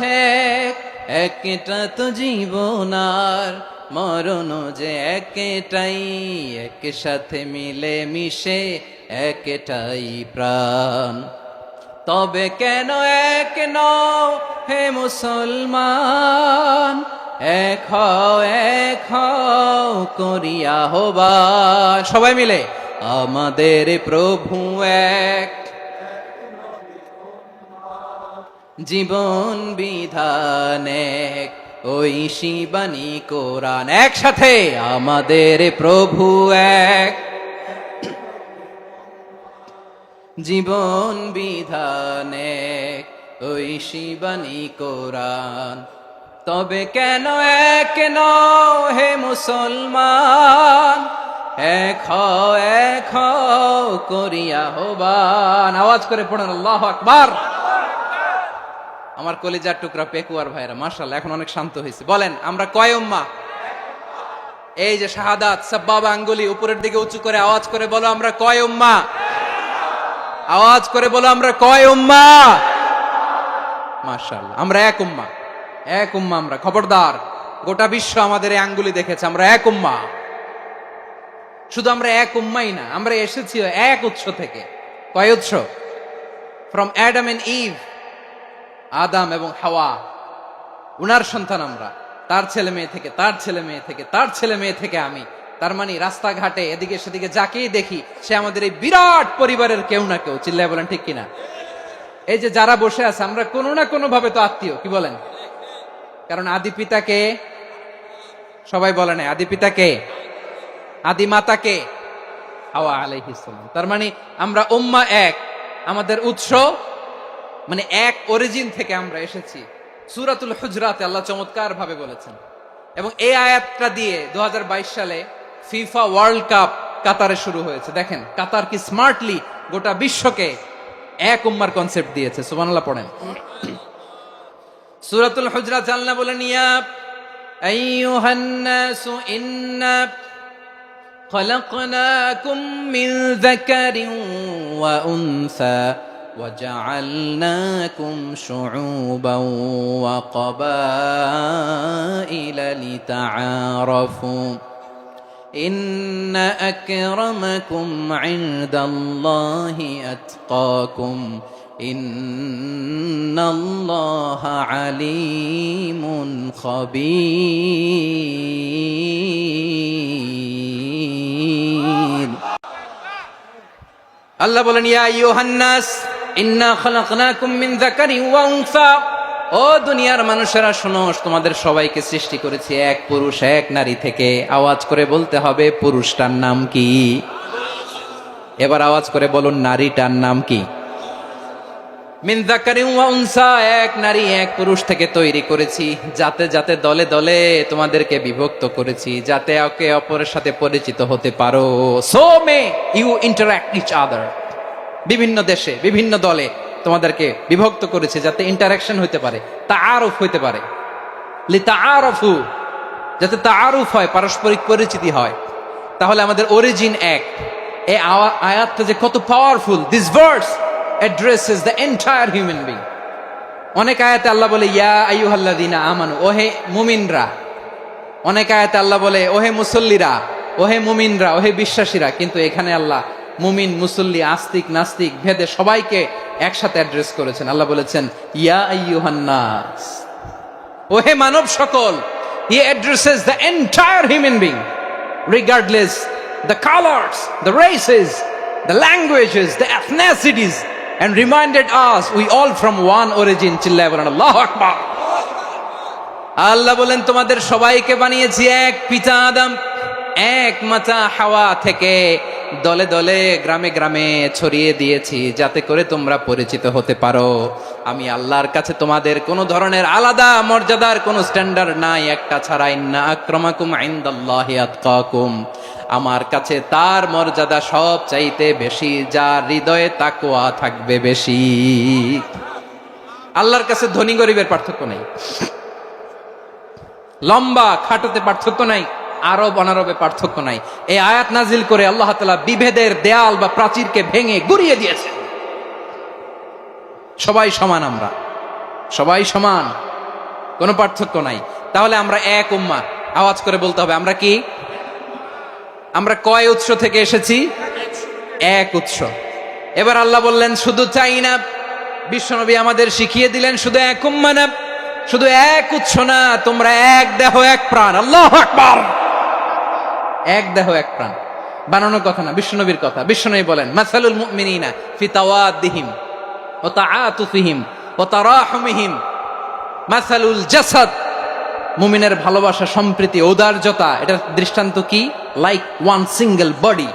এক। একটা তো জীবন আর মরণ যে একটাই, একসাথে মিলে মিশে একটাই প্রাণ। তবে কেন এক নও হে মুসলমান? এক হও করিয়া হবান। সবাই মিলে, আমাদের প্রভু এক, জীবন বিধান এক, ওই শিবানী কোরআন। একসাথে, আমাদের প্রভু এক, জীবন বিধান এক, ওই শিবানী কোরআন। তবে কেন এক নও হে মুসলমান? এক হও করিয়া হবান। আওয়াজ করে পড়েন আল্লাহু আকবার। আমার কলিজার টুকরা পেকুয়ার ভাইরা মাশাআল্লাহ এখন অনেক শান্ত হয়েছে। বলেন আমরা কয় উম্মাহ? এই যে শাহাদাত সাব্বাবা আঙ্গুলি উপরের দিকে উঁচু করে আওয়াজ করে বলো আমরা কয় উম্মাহ? আওয়াজ করে বলো আমরা কয় উম্মাহ? মাশাআল্লাহ, আমরা এক উম্মাহ, এক উম্মাহ আমরা। খবরদার, গোটা বিশ্ব আমাদের এই আঙ্গুলি দেখেছে, আমরা এক উম্মাহ। শুধু আমরা এক উম্মাই না, আমরা এসেছি এক উৎস থেকে। কয় উৎস? ফ্রম অ্যাডাম এন্ড ইভ, আদম এবং হাওয়া, উনার সন্তান আমরা। তার ছেলে মেয়ে থেকে, তার ছেলে মেয়ে থেকে, তার ছেলে মেয়ে থেকে আমি। তার মানে রাস্তাঘাটে এদিকে সেদিকে যাকেই দেখি সে আমাদের এই বিরাট পরিবারের কেউ না কেউ। চিল্লায় বলেন ঠিক কিনা? এই যে যারা বসে আছে আমরা কোনো না কোনো ভাবে তো আত্মীয়, কি বলেন? কারণ আদি পিতাকে সবাই বলে না, আদি পিতাকে, আদি মাতাকে হাওয়া আলাইহিস সালাম। তার মানে আমরা উম্মাহ এক, আমাদের উৎস মানে এক অরিজিন থেকে আমরা এসেছি। সূরাতুল হুজরাতে আল্লাহ চমৎকার ভাবে বলেছেন, এবং এই আয়াতটা দিয়ে 2022 সালে ফিফা ওয়ার্ল্ড কাপ কাতারে শুরু হয়েছে। দেখেন কাতার কি স্মার্টলি গোটা বিশ্বকে এক উম্মার কনসেপ্ট দিয়েছে। সুবহানাল্লাহ পড়েন। সূরাতুল হুজরাত আল্লাহ বলেন, ইয়া আইয়ুহান নাসু ইন্না খলাকনাকুম মিন যাকারিন ওয়া উনসা وجعلناكم شعوبا وقبائل لتعارفوا إن أكرمكم عند الله أتقاكم ইন্নাল্লাহা আলিমুন খবীর। আল্লাহ বলেন, ইয়া আইয়ুহান নাস ইন্না খালাকনাকুম মিন যাকারিন ওয়া উনসা। ও দুনিয়ার মানুষেরা শোনো, তোমাদের সবাইকে সৃষ্টি করেছি এক পুরুষ এক নারী থেকে। আওয়াজ করে বলতে হবে, পুরুষটার নাম কি? এবার আওয়াজ করে বলুন, নারীটার নাম কি? মিন যাকারিন ওয়া উনসা, এক নারী এক পুরুষ থেকে তৈরি করেছি। যাতে যাতে দলে দলে তোমাদেরকে বিভক্ত করেছি, যাতে একে অপরের সাথে পরিচিত হতে পারো। So may you interact each other. বিভিন্ন দেশে বিভিন্ন দলে তোমাদেরকে বিভক্ত করেছে যাতে ইন্টারাকশন হইতে পারে, তাআরুফ হইতে পারে। লিতাআরফু, যাতে তাআরুফ হয়, পারস্পরিক পরিচিতি হয়। তাহলে আমাদের অরিজিন এক। এই আয়াতটা যে কত powerful! This verse addresses the entire human being. অনেক আয়াতে আল্লাহ বলে ইয়া আইয়ুহাল্লাযীনা আমানু, ওহে মুমিনরা। অনেক আয়াতে আল্লাহ বলে ওহে মুসল্লিরা, ওহে মুমিনরা, ওহে বিশ্বাসীরা। কিন্তু এখানে আল্লাহ মুমিন মুসল্লি আস্তিক নাস্তিক ভেদে সবাইকে একসাথে অ্যাড্রেস করেছেন। আল্লাহ বলেছেন ইয়া আইয়ুহান নাস, ওহে মানব সকল। হি addresses the entire human being regardless the colours, the races, the languages, the এথনিসিটিস, and reminded us we all from one origin. চিল্লায় বলেন আল্লাহু আকবার। আল্লাহ বলেন তোমাদের সবাইকে বানিয়েছি এক পিতা আদম, এক মাতা হাওয়া থেকে। দলে দলে গ্রামে গ্রামে ছড়িয়ে দিয়েছি যাতে করে তোমরা পরিচিত হতে পারো। আমি আল্লাহর কাছে তোমাদের কোনো ধরনের আলাদা মর্যাদার কোনো স্ট্যান্ডার্ড নাই, একটা ছাড়া। ইন্না আক্রামাকুম ইনদাল্লাহি আতকাকুম, আমার কাছে তার মর্যাদা সব চাইতে বেশি যার হৃদয়ে তাকওয়া থাকবে বেশি। আল্লাহর কাছে ধনী গরিবের পার্থক্য নাই, লম্বা খাটোতে পার্থক্য নাই, আরব অনারবে পার্থক্য নাই। এই আয়াত নাজিল করে আল্লাহ তাআলা বিভেদের দেয়াল বা প্রাচীরকে ভেঙে গুড়িয়ে দিয়েছেন। সবাই সমান, আমরা সবাই সমান, কোনো পার্থক্য নাই। তাহলে আমরা এক উম্মাহ। আওয়াজ করে বলতে হবে, আমরা কি? আমরা কয় উৎস থেকে এসেছি? এক উৎস। এবার আল্লাহ বললেন শুধু চাই না, বিশ্বনবী আমাদের শিখিয়ে দিলেন শুধু এক উম্মাহ না, শুধু এক উৎস না, তোমরা এক দেহ এক প্রাণ। আল্লাহু আকবার। এক দেহ এক প্রাণ, বানানোর কথা না, বিশ্বনবীর কথা। বিশ্বনবী বলেন মাসালুল মুমিনিনা ফি তাওয়াদ্দিহিম ওয়া তাআতুফিহিম ওয়া তারাহুমিহিম মাসালুল জাসাদ। মুমিনের ভালোবাসা, সম্প্রীতি, ঔদার্যতা, এটার দৃষ্টান্ত কি? লাইক ওয়ান সিঙ্গেল বডি,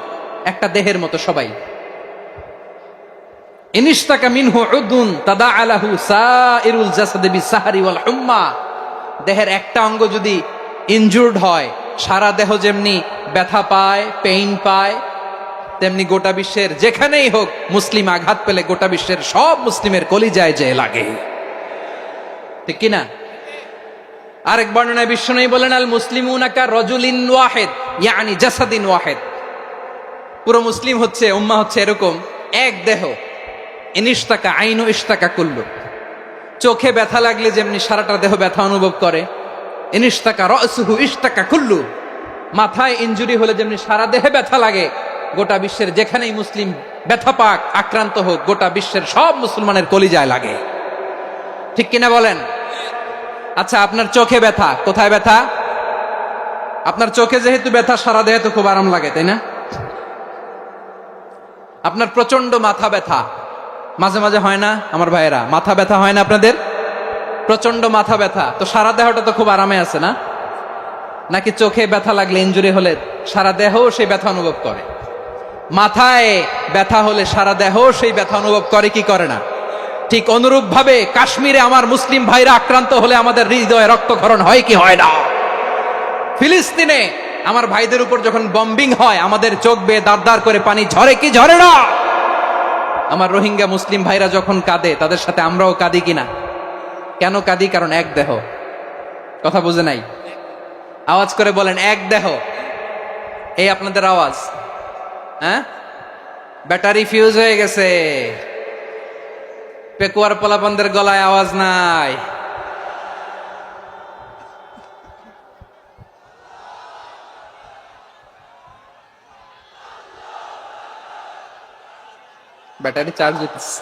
একটা দেহের মতো সবাই। ইনিশতাকা মিনহু উদুন তাদাআ লাহু সাইরুল জাসাদি বিসাহরি ওয়াল হুম্মা। দেহের একটা অঙ্গ যদি ইনজুর্ড হয়, সারা দেহ যেমনি ব্যথা পায়, পেইন পায়, তেমনি গোটা বিশ্বের যেখানেই হোক মুসলিম আঘাত পেলে গোটা বিশ্বের সব মুসলিমের কলিজায় যে লাগে, ঠিক কিনা? আরেক বর্ণনায় বিশ্বনবী বলেন আল মুসলিমুনা কা রাজুলিন ওয়াহিদ ইয়ানি জাসাদিন ওয়াহিদ। পুরো মুসলিম হচ্ছে, উম্মাহ হচ্ছে এরকম এক দেহ। ইনিশতাকা আইনু ইশতাকা কুল্লু। চোখে ব্যথা লাগলে যেমনি সারাটা দেহ ব্যথা অনুভব করে, ইনিশতাকা রাসুহু ইশতাকা কুল্লু। মাথায় ইনজুরি হলে যেমনি সারা দেহে ব্যথা লাগে, গোটা বিশ্বের যেখানেই মুসলিম ব্যথা পাক, আক্রান্ত হোক, গোটা বিশ্বের সব মুসলমানের কলিজায় লাগে, ঠিক কিনা বলেন? আচ্ছা, আপনার চোখে ব্যথা, কোথায় ব্যথা? আপনার চোখে যেহেতু ব্যথা, সারা দেহে তো খুব আরাম লাগে, তাই না? আপনার প্রচন্ড মাথা ব্যথা মাঝে মাঝে হয় না আমার ভাইয়েরা? মাথা ব্যথা হয় না আপনাদের? প্রচন্ড মাথা ব্যথা, তো সারা দেহটা তো খুব আরামে আছে না? নাকি চোখে ব্যথা লাগলে, ইনজুরি হলে সারা দেহ সেই ব্যথা অনুভব করে? মাথায় ব্যথা হলে সারা দেহ সেই ব্যথা অনুভব করে কি করে না? ঠিক অনুরূপ ভাবে কাশ্মীরে আমার মুসলিম ভাইরা আক্রান্ত হলে আমাদের হৃদয়ে রক্তক্ষরণ হয় কি হয় না? ফিলিস্তিনে আমার ভাইদের উপর যখন বম্বিং হয়, আমাদের চোখ বেয়ে দাঁড় দাঁড় করে পানি ঝরে কি ঝরে না? আমার রোহিঙ্গা মুসলিম ভাইরা যখন কাঁদে, তাদের সাথে আমরাও কাঁদি কিনা? কেন কাঁদি? কারণ এক দেহ। কথা বুঝে নাই? আওয়াজ করে বলেন এক দেহ। এই আপনাদের আওয়াজ, হ্যাঁ? ব্যাটারি ফিউজ হয়ে গেছে, পেকুয়ার পোলাপানদের গলায় আওয়াজ নাই। ব্যাটারি চার্জ হইতেছে।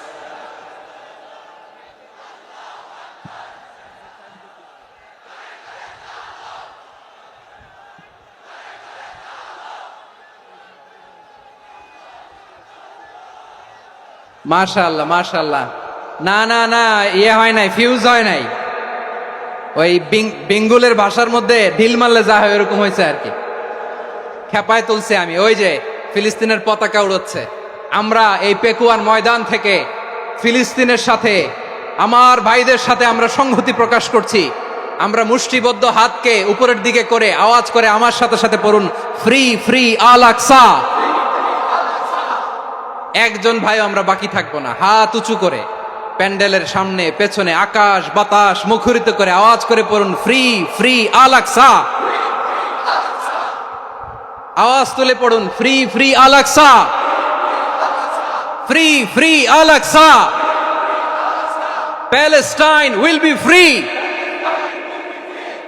মাশাআল্লাহ মাশাআল্লাহ। না না না, ইয়ে হয় নাই, ফিউজ হয় নাই। ওই বেঙ্গলের ভাষার মধ্যে ঢিল মারলে যা হয় এরকম হয়েছে আর কি। খেপায় তুলছে আমি, ওই যে ফিলিস্তিনের পতাকা উড়োচ্ছে। আমরা এই পেকুয়ার ময়দান থেকে ফিলিস্তিনের সাথে, আমার ভাইদের সাথে আমরা সংহতি প্রকাশ করছি। আমরা মুষ্টিবদ্ধ হাতকে উপরের দিকে করে আওয়াজ করে আমার সাথে সাথে পড়ুন, ফ্রি ফ্রি আল আকসা। একজন ভাই আমরা বাকি থাকবো না, হাত উঁচু করে প্যান্ডেলের সামনে পেছনে আকাশ বাতাস মুখরিত করে আওয়াজ করে পড়ুন, ফ্রি ফ্রি আল আকসা। আওয়াজ তুলে পড়ুন, free free Al Aqsa, free free Al Aqsa. Palestine will be free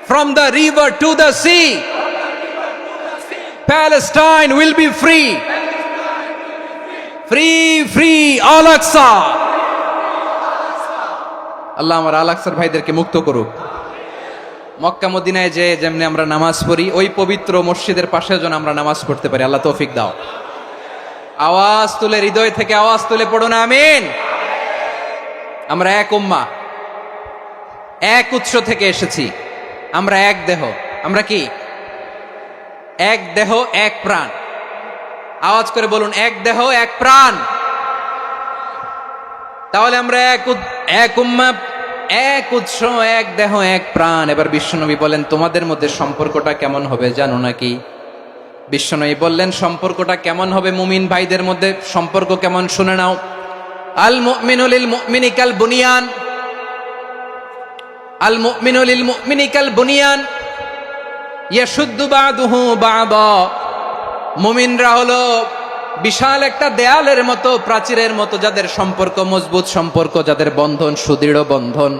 from the river to the sea. Palestine will be free. Free free Al Aqsa. আল্লাহ আমার আল আকসার ভাইদেরকে মুক্ত করুক। মক্কা মদিনায় যে যেমনি আমরা নামাজ পড়ি, ওই পবিত্র মসজিদের পাশে যেন আমরা নামাজ পড়তে পারি। আল্লাহ তৌফিক দাও। আওয়াজ তুলে, হৃদয় থেকে আওয়াজ তুলে পড়ুন আমিন। আমরা এক উম্মা, এক উৎস থেকে এসেছি। আমরা এক দেহ। আমরা কি? এক দেহ এক প্রাণ। আওয়াজ করে বলুন, এক দেহ এক প্রাণ। তাহলে আমরা এক উম্মা, এক উৎস, এক দেহ এক প্রাণ। এবার বিশ্বনবী বলেন, তোমাদের মধ্যে সম্পর্কটা কেমন হবে জানো নাকি? বিশ্বনবী বললেন, সম্পর্কটা কেমন হবে মুমিন ভাইদের মধ্যে, সম্পর্ক কেমন শুনে নাও। আল মুমিনু লিল মুমিনি কাল বুনিয়ান, আল মুমিনু লিল মুমিনি কাল বুনিয়ান ইয়াশুদ্দু বাদুহু বাদা। মুমিনরা হলো বিশাল একটা দেয়ালের মতো, প্রাচীরের মতো, যাদের সম্পর্ক মজবুত সম্পর্ক, যাদের বন্ধন সুদৃঢ় বন্ধন,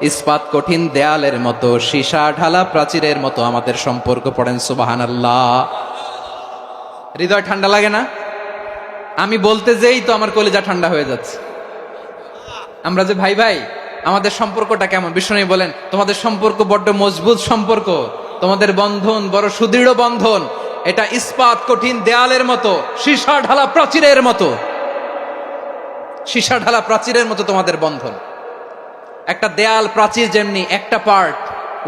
ইস্পাত কঠিন দেয়ালের মতো, সীসা ঢালা প্রাচীরের মতো আমাদের সম্পর্ক। পড়েন সুবহানাল্লাহ। হৃদয় ঠান্ডা লাগে না? আমি বলতে যেই তো আমার কলিজা ঠান্ডা হয়ে যাচ্ছে। আমরা যে ভাই ভাই, আমাদের সম্পর্কটা কেমন? বিষ্ণু বলেন, তোমাদের সম্পর্ক বড্ড মজবুত সম্পর্ক, তোমাদের বন্ধন বড় সুদৃঢ় বন্ধন, এটা ইস্পাত কঠিন দেয়ালের মতো, সীসা ঢালা প্রাচীরের মতো, সীসা ঢালা প্রাচীরের মতো তোমাদের বন্ধন। একটা দেয়াল প্রাচীর যেমনি একটা part,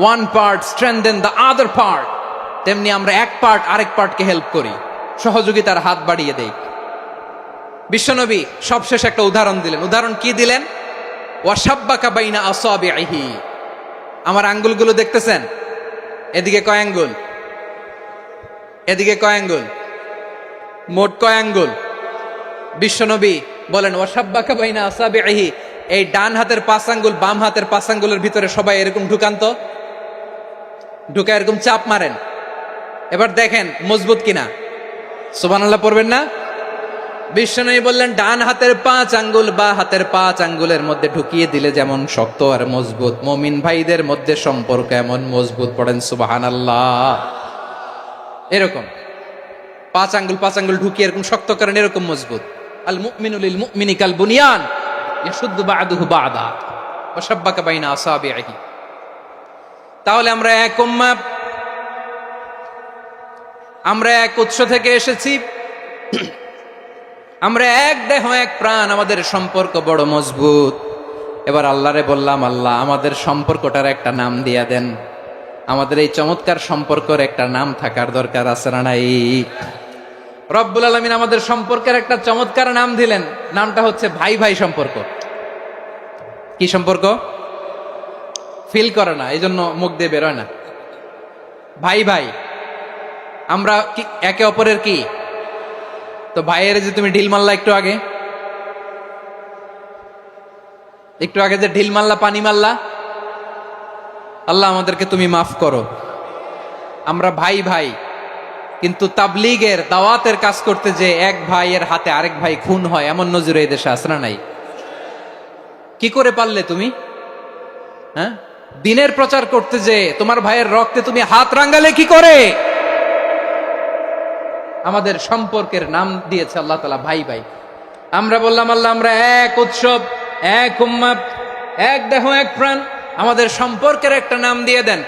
one part strengthen the other part, তেমনি আমরা এক পার্ট আরেক পার্টকে হেল্প করি, সহযোগিতার হাত বাড়িয়ে দেই। বিশ্বনবী সবশেষ একটা উদাহরণ দিলেন। উদাহরণ কি দিলেন? ওয়াসাব্বাকা বাইনা আসাবিহি। আমার আঙ্গুলগুলো দেখতেছেন? এদিকে কয় আঙ্গুল, এদিকে কয় আঙ্গুল, মোট কয় আঙ্গুল? বিশ্বনবী বলেন, ওয়াসাব্বাকা বাইনা আসাবিহি। এই ডান হাতের 5 আঙ্গুল বাম হাতের 5 আঙ্গুলের ভিতরে সবাই এরকম ঢুকান তো, ঢুকা এরকম চাপ মারেন। এবার দেখেন মজবুত কিনা। সুবহানাল্লাহ পড়বেন না? বিশ্বনবী বললেন, ডান হাতের 5 আঙ্গুল বা হাতের 5 আঙ্গুলের মধ্যে ঢুকিয়ে দিলে যেমন শক্ত আর মজবুত, মুমিন ভাইদের মধ্যে সম্পর্ক এমন মজবুত। পড়েন সুবহানাল্লাহ। এরকম 5 আঙ্গুল ঢুকিয়ে এরকম শক্ত করেন, এরকম মজবুত। আল মুমিনু লিল মুমিনি কাল বুনিয়ান ইয়াশুদ্দু বা'দুহু বা'দা ওয়া শাব্বাকা বাইনা আসাবিহি। তাহলে আমরা এক উম্মাহ, আমরা এক উৎস থেকে এসেছি, আমরা এক দেহ এক প্রাণ, আমাদের সম্পর্ক বড় মজবুত। এবার আল্লাহরে বললাম, আল্লাহ আমাদের সম্পর্কটার একটা নাম দিয়া দেন। আমাদের এই চমৎকার সম্পর্কের একটা নাম থাকার দরকার আছে না নাই? রব্বুল আলামিন আমাদের সম্পর্কের একটা চমৎকার নাম দিলেন। নামটা হচ্ছে ভাই ভাই সম্পর্ক। কি সম্পর্ক? ফিল করে না, এই জন্য মুখ দিয়ে বেরোয় না। ভাই ভাই, আমরা একে অপরের কি? তো ভাইয়ের যে তুমি ঢিল মারলা একটু আগে, যে ঢিল মারলা, পানি মারলা, আল্লাহ আমাদেরকে তুমি মাফ করো। আমরা ভাই ভাই, কিন্তু তাবলীগের দাওয়াতের কাজ করতে যে এক ভাইয়ের হাতে আরেক ভাই খুন হয়, এমন নজির এই দেশে আছে না নাই? কি করে পারলে তুমি? হ্যাঁ, দিনের প্রচার করতে যে তোমার ভাইয়ের রক্তে তুমি হাত রাঙ্গালে কি করে? আমাদের সম্পর্কের নাম দিয়েছে আল্লাহ তাআলা ভাই ভাই। আমরা বললাম, আল্লাহ আমরা এক উৎসব, এক উম্মাহ, এক দেহ এক প্রাণ, আমাদের সম্পর্কের একটা নাম দিয়ে দেন।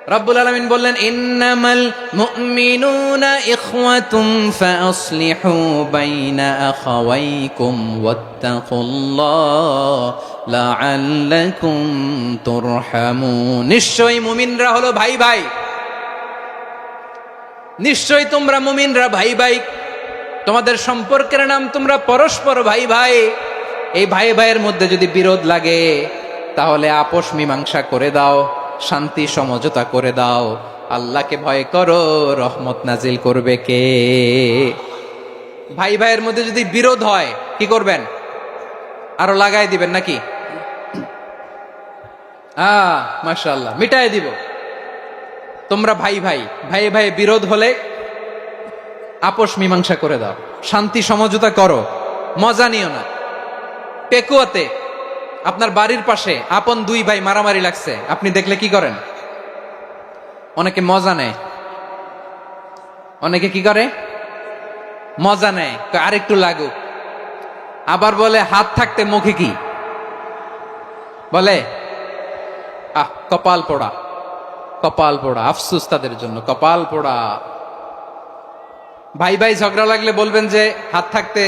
রব্বুল আলামিন বললেন ইন্নামাল মুমিনুনা ইখওয়াতুম ফাআসলিহু বাইনা আখাওয়াইকুম ওয়াত্তাকুল্লাহ লাআল্লাকুম তুরহামুন। নিশ্চয়ই মুমিনরা হলো ভাই ভাই, নিশ্চয়ই তোমরা মুমিনরা ভাই ভাই, তোমাদের সম্পর্কের নাম তোমরা পরস্পর ভাই ভাই। এই ভাই ভাইয়ের মধ্যে যদি বিরোধ লাগে তাহলে আপোষ মীমাংসা করে দাও, শান্তি সমঝোতা করে দাও। আল্লাহকে ভয় করো, রহমত নাজিল করবে কে? ভাই ভাইয়ের মধ্যে যদি বিরোধ হয় কি করবেন? আরো লাগাই দিবেন নাকি? মাশাআল্লাহ, মিটাই দিব। তোমরা ভাই ভাই, ভাই ভাই বিরোধ হলে আপোষ মীমাংসা করে দাও, শান্তি সমঝোতা করো, মজা নিও না। পেকুয়াতে আপনার বাড়ির পাশে আপন দুই ভাই মারামারি লাগছে, আপনি দেখলে কি করেন? অনেকে মজা নেয়, অনেকে কি করে? মজা নেয়, আরেকটু লাগুক। আবার বলে হাত থাকতে মুখে কি বলে? কপাল পোড়া, কপাল পোড়া। আফসুস তাদের জন্য, কপাল পোড়া। ভাই ভাই ঝগড়া লাগলে বলবেন যে হাত থাকতে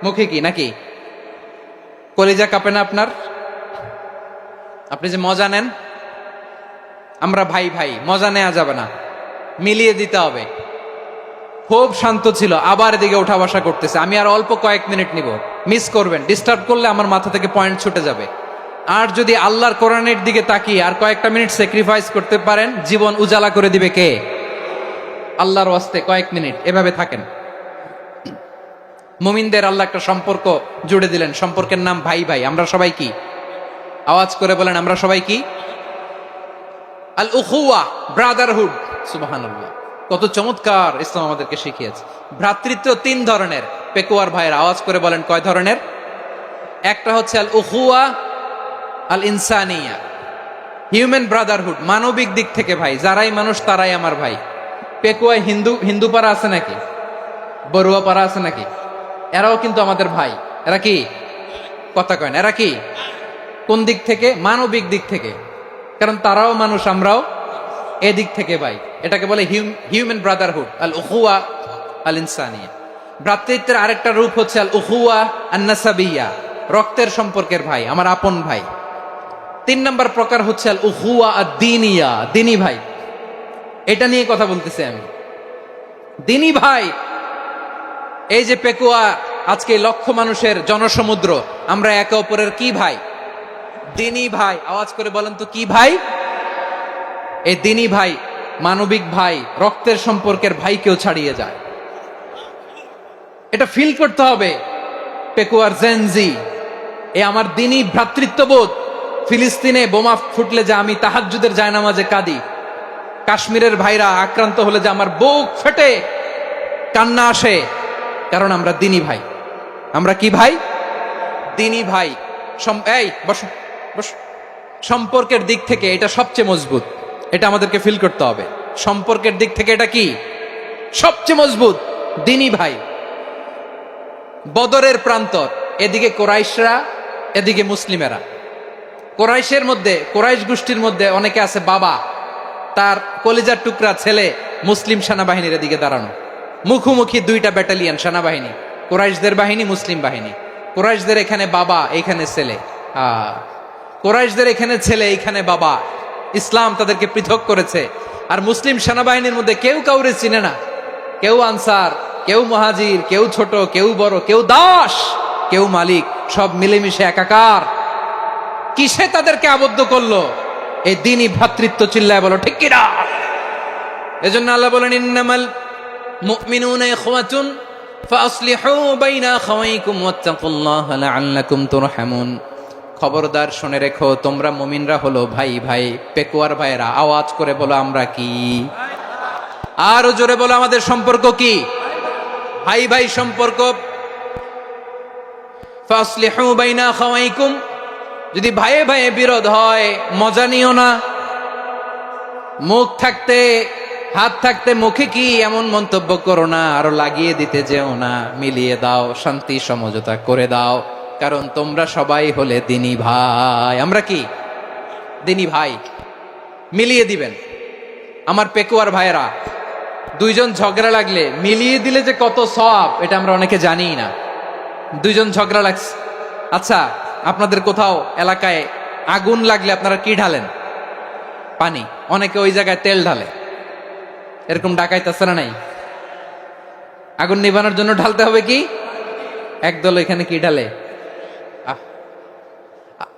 মুখে কি, নাকি? কলিজা কাঁপে না আপনার? আপনি যে মজা নেন, আমরা ভাই ভাই, মজা নেওয়া যাবে না, মিলিয়ে দিতে হবে। খুব শান্ত ছিল, আবার এদিকে উঠা বসা করতেছে। আমি আর অল্প কয়েক মিনিট নিব, মিস করবেন। ডিস্টার্ব করলে আমার মাথা থেকে পয়েন্ট ছুটে যাবে। আর যদি আল্লাহর কোরআনের দিকে তাকিয়ে আর কয়েকটা মিনিট স্যাক্রিফাইস করতে পারেন, জীবন উজালা করে দিবে কে? আল্লাহর ওয়াস্তে কয়েক মিনিট এভাবে থাকেন। মুমিনদের আল্লাহ একটা সম্পর্ক জুড়ে দিলেন, সম্পর্কের নাম ভাই ভাই। আমরা সবাই কি? আওয়াজ করে বলেন, আমরা সবাই কি? আল উখুয়া, ব্রাদারহুড। সুবহানাল্লাহ, কত চমৎকার ইসলাম আমাদেরকে শিখিয়েছে। ভ্রাতৃত্ব তিন ধরনের। পেকুয়ার ভাইয়ের আওয়াজ করে বলেন, কয় ধরনের? একটা হচ্ছে আল উখুয়া আল ইনসানিয়া, হিউম্যান ব্রাদারহুড, মানবিক দিক থেকে ভাই। যারাই মানুষ তারাই আমার ভাই। পেকুয়ায় হিন্দু পাড়া আছে নাকি? বড়ুয়া পাড়া আছে নাকি? এরাও কিন্তু আমাদের ভাই। এরা কি? কথা কয় না, এরা কি? কোন দিক থেকে? মানবিক দিক থেকে। কারণ তারাও মানুষ, আমরাও এদিক থেকে ভাই। এটাকে বলে হিউম্যান ব্রাদারহুড, আল উখুয়া আল ইনসানিয়া। ভ্রাতৃত্বের আরেকটা রূপ হচ্ছে আল উখুয়া আন নাসাবিয়া, রক্তের সম্পর্কের ভাই, আমার আপন ভাই। তিন নম্বর প্রকার হচ্ছে আল উখুয়া আদ দীনিয়া, দিনী ভাই। এটা নিয়ে কথা বলতেছি আমি। দিনী ভাই, এই যে পেকুয়া, আজকে লক্ষ মানুষের জনসমুদ্র, আমরা একে অপরের কি ভাই? দিনী ভাই। আওয়াজ করে বলেন তো, কি ভাই? এই দিনী ভাই, মানবিক ভাই, রক্তের সম্পর্কের ভাইকেও ছাড়িয়ে যায়। এটা ফিল করতে হবে। পেকুয়ার জেনজি, এ আমার দিনী ভ্রাতৃত্ববোধ। ফিলিস্তিনে বোমা ফুটলে যে আমি তাহাজ্জুদের জায়নামাজে কাঁদি, কাশ্মীরের ভাইরা আক্রান্ত হলে যে আমার বুক ফেটে কান্না আসে, কারণ আমরা দিনী ভাই। আমরা কি ভাই? দিনী ভাই। এই বসো বসো। সম্পর্কের দিক থেকে এটা সবচেয়ে মজবুত। এটা আমাদেরকে ফিল করতে হবে। সম্পর্কের দিক থেকে এটা কি? সবচেয়ে মজবুত, দিনী ভাই। বদরের প্রান্তর, এদিকে কোরাইশরা, এদিকে মুসলিমেরা। কোরাইশের মধ্যে, কোরাইশ গোষ্ঠীর মধ্যে অনেকে আছে বাবা, তার কলিজার টুকরা ছেলে মুসলিম সেনাবাহিনীর এদিকে দাঁড়ানো। মুখোমুখি দুইটা ব্যাটালিয়ন সেনাবাহিনী, কোরাইশদের বাহিনী, মুসলিম বাহিনী। কোরাইশদের এখানে বাবা, এইখানে ছেলে। কোরাইশদের এখানে ছেলে, এইখানে বাবা। ইসলাম তাদেরকে পৃথক করেছে। আর মুসলিম সেনাবাহিনীর মধ্যে কেউ কাউরে চিনে না। কেউ আনসার, কেউ মুহাজির, কেউ ছোট, কেউ বড়, কেউ দাস, কেউ মালিক, সব মিলেমিশে একাকার। কিসে তাদেরকে আবদ্ধ করলো? এই দিনই ভ্রাতৃত্ব। চিল্লায় বলো ঠিক কিনা? এজন্য আল্লাহ বলেন, ইন্নামাল মুমিনুনা ইখওয়াতুন ফাআসলিহু বাইনা আখাওয়াইকুম ওয়াত্তাকুল্লাহা লাআল্লাকুম তুরহামুন। খবরদার শুনে রেখো, তোমরা মুমিনরা হলো ভাই ভাই। পেকুয়ার ভাইরা আওয়াজ করে বলো, আমরা কি? আরো জোরে বলো, আমাদের সম্পর্ক কি? ভাই ভাই সম্পর্ক। ফাআসলিহু বাইনা আখাওয়াইকুম, যদি ভাইয়ে ভাইয়ে বিরোধ হয় মজা নিও না। মুখ থাকতে, হাত থাকতে মুখে কি এমন মন্তব্য করো না, আরো লাগিয়ে দিতে যেও না। মিলিয়ে দাও, শান্তি সমঝোতা করে দাও, কারণ তোমরা সবাই হলে দিনী ভাই। আমরা কি? দিনী ভাই। মিলিয়ে দিবেন। আমার পেকুয়ার ভাইয়েরা, দুইজন ঝগড়া লাগলে মিলিয়ে দিলে যে কত সওয়াব এটা আমরা অনেকে জানি না। দুইজন ঝগড়া লাগছে, আচ্ছা আপনাদের কোথাও এলাকায় আগুন লাগলে আপনারা কি ঢালেন? পানি। অনেকে ওই জায়গায় তেল ঢালে। এরকম ডাকাইতে আছে না নাই? আগুন নিভানোর জন্য ঢালতে হবে কি? একদল এখানে কি ঢালে?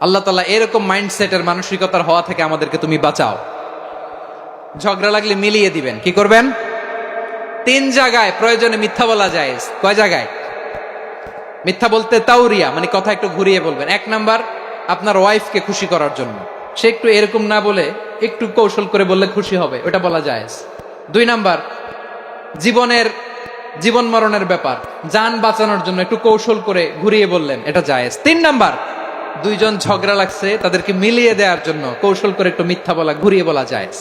আল্লাহ তাআলা এরকম মাইন্ডসেটের মানসিকতার হওয়া থেকে আমাদেরকে তুমি বাঁচাও। ঝগড়া লাগলে মিলিয়ে দিবেন। কি করবেন? 3 জায়গায় প্রয়োজনে মিথ্যা বলা যায়। কয় জায়গায় মিথ্যা বলতে? তাউরিয়া, মানে কথা একটু ঘুরিয়ে বলবেন। 1 নাম্বার, আপনার ওয়াইফকে খুশি করার জন্য, সে একটু এরকম না বলে একটু কৌশল করে বললে খুশি হবে, ওটা বলা যায়। 2 নাম্বার, জীবন মরণের ব্যাপার, জান বাঁচানোর জন্য একটু কৌশল করে ঘুরিয়ে বললেন, এটা জায়েজ। 3 নাম্বার, দুইজন ঝগড়া লাগছে তাদেরকে মিলিয়ে দেওয়ার জন্য কৌশল করে একটু মিথ্যা বলা, ঘুরিয়ে বলা জায়েজ।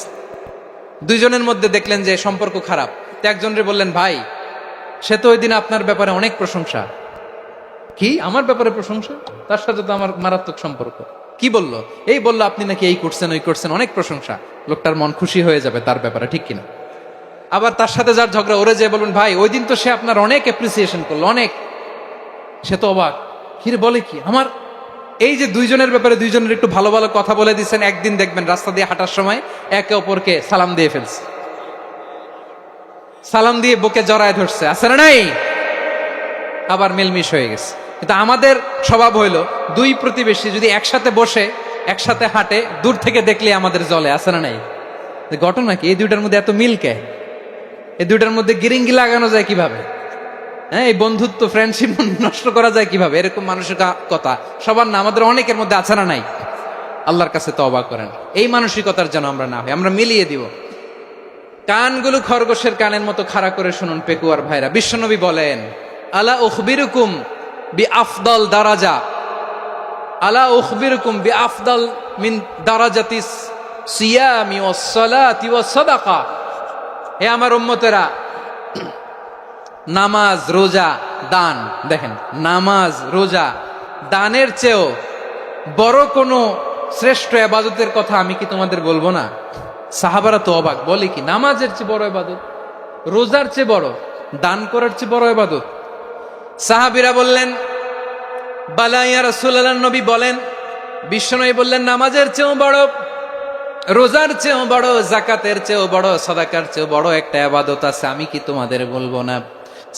দুইজনের মধ্যে দেখলেন যে সম্পর্ক খারাপ, তো একজনরে বললেন, ভাই সে তো ওই দিন আপনার ব্যাপারে অনেক প্রশংসা। কি আমার ব্যাপারে প্রশংসা? তার সাথে তো আমার মারাত্মক সম্পর্ক। কি বললো? এই বললো আপনি নাকি এই করছেন ওই করছেন, অনেক প্রশংসা। লোকটার মন খুশি হয়ে যাবে তার ব্যাপারে, ঠিক কিনা? আবার তার সাথে যার ঝগড়া, ওরে যে বলবেন, ভাই ওই দিন তো সে আপনার অনেক অ্যাপ্রিসিয়েশন করলো, অনেক। সে তো অবাক, কিরে বলে কি? আমার এই যে দুইজনের ব্যাপারে দুইজনের একটু ভালো ভালো কথা বলে দিচ্ছেন, একদিন দেখবেন রাস্তা দিয়ে হাঁটার সময় একে অপরকে সালাম দিয়ে ফেলছে, সালাম দিয়ে বুকে জড়ায় ধরছে, আছে না নাই? আবার মিলমিশ হয়ে গেছে। কিন্তু আমাদের স্বভাব হইলো, দুই প্রতিবেশী যদি একসাথে বসে একসাথে হাঁটে, দূর থেকে দেখলে আমাদের জলে, আছে না নাই? ঘটনা কি? এই দুইটার মধ্যে এত মিল কে? এই দুইটার মধ্যে গিরিঙ্গি লাগানো যায় কিভাবে? হ্যাঁ, এই বন্ধুত্ব ফ্রেন্ডশিপ নষ্ট করা যায় কিভাবে? এরকম মানুষের কথা সবার না, আমাদের অনেকের মধ্যে আছে না নাই? আল্লাহর কাছে তওবা করেন, এই মানসিকতার যেন আমরা না হই, আমরা মিলিয়ে দিব। কানগুলো খরগোশের কানের মতো খাড়া করে শুনুন পেকুয়ার ভাইরা। বিশ্বনবী বলেন, আলা উখবিরুকুম বি আফদল দারাজা, আলা উখবিরুকুম বি আফদল মিন দারাজাতিস সিয়ামি ওয়াস সালাতি ওয়াস সাদাকা। হে আমার উম্মতেরা, নামাজ, রোজা, দান, দেখেন নামাজ, রোজা, দানের চেয়েও বড় কোনো শ্রেষ্ঠ ইবাদতের কথা আমি কি তোমাদের বলবো না? সাহাবারা তো অবাক, বলে কি নামাজের চেয়ে বড় ইবাদত, রোজার চেয়ে বড়, দান করার চেয়ে বড় ইবাদত? সাহাবীরা বললেন, বালা ইয়া রাসূলুল্লাহ, নবী বলেন। বিশ্বনবী বললেন, নামাজের চেয়েও বড়, রোজার চেয়েও বড়, যাকাতের চেয়েও বড়, সাদাকার চেয়েও বড় একটা ইবাদত আছে, আমি কি তোমাদের বলবো না?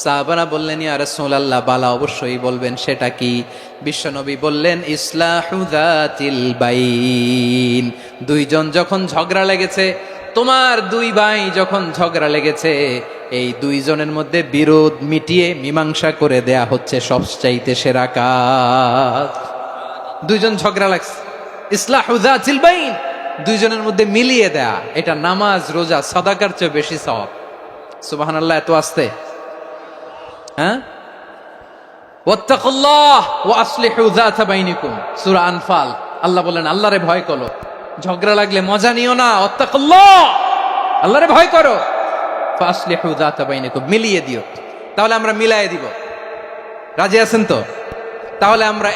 সাহাবারা বললেন, ইয়া রাসূলুল্লাহ, বালা, অবশ্যই বলবেন, সেটা কি? বিশ্বনবী বললেন, ইসলাহু যাতিল বাইন। দুইজন যখন ঝগড়া লেগেছে, তোমার দুই ভাই যখন ঝগড়া লেগেছে, এই দুইজনের মধ্যে বিরোধ মিটিয়ে মীমাংসা করে দেয়া হচ্ছে সবচাইতে সেরা কাজ। দুইজন ঝগড়া লাগছে, ইসলাহু যাতিল বাইন, দুইজনের মধ্যে মিলিয়ে দেয়া, এটা নামাজ, রোজা, সাদাকার চেয়ে বেশি সওয়াব। সুবহানাল্লাহ, এত আসতে। হ্যাঁ, ওয়াত্তাকুল্লাহ ওয়া আসলিহু যাতা বাইনিকুম, সূরা আনফাল। আল্লাহ বলেন, আল্লাহরে ভয় করো, ঝগড়া লাগলে মজা নিও না, ওয়াত্তাকুল্লাহ, আল্লাহরে ভয় করো, ফাসলিহু যাতা বাইনিকুম, মিলিয়ে দিও। তাহলে আমরা মিলায়ে দিব, রাজি আছেন তো? তাহলে আমরা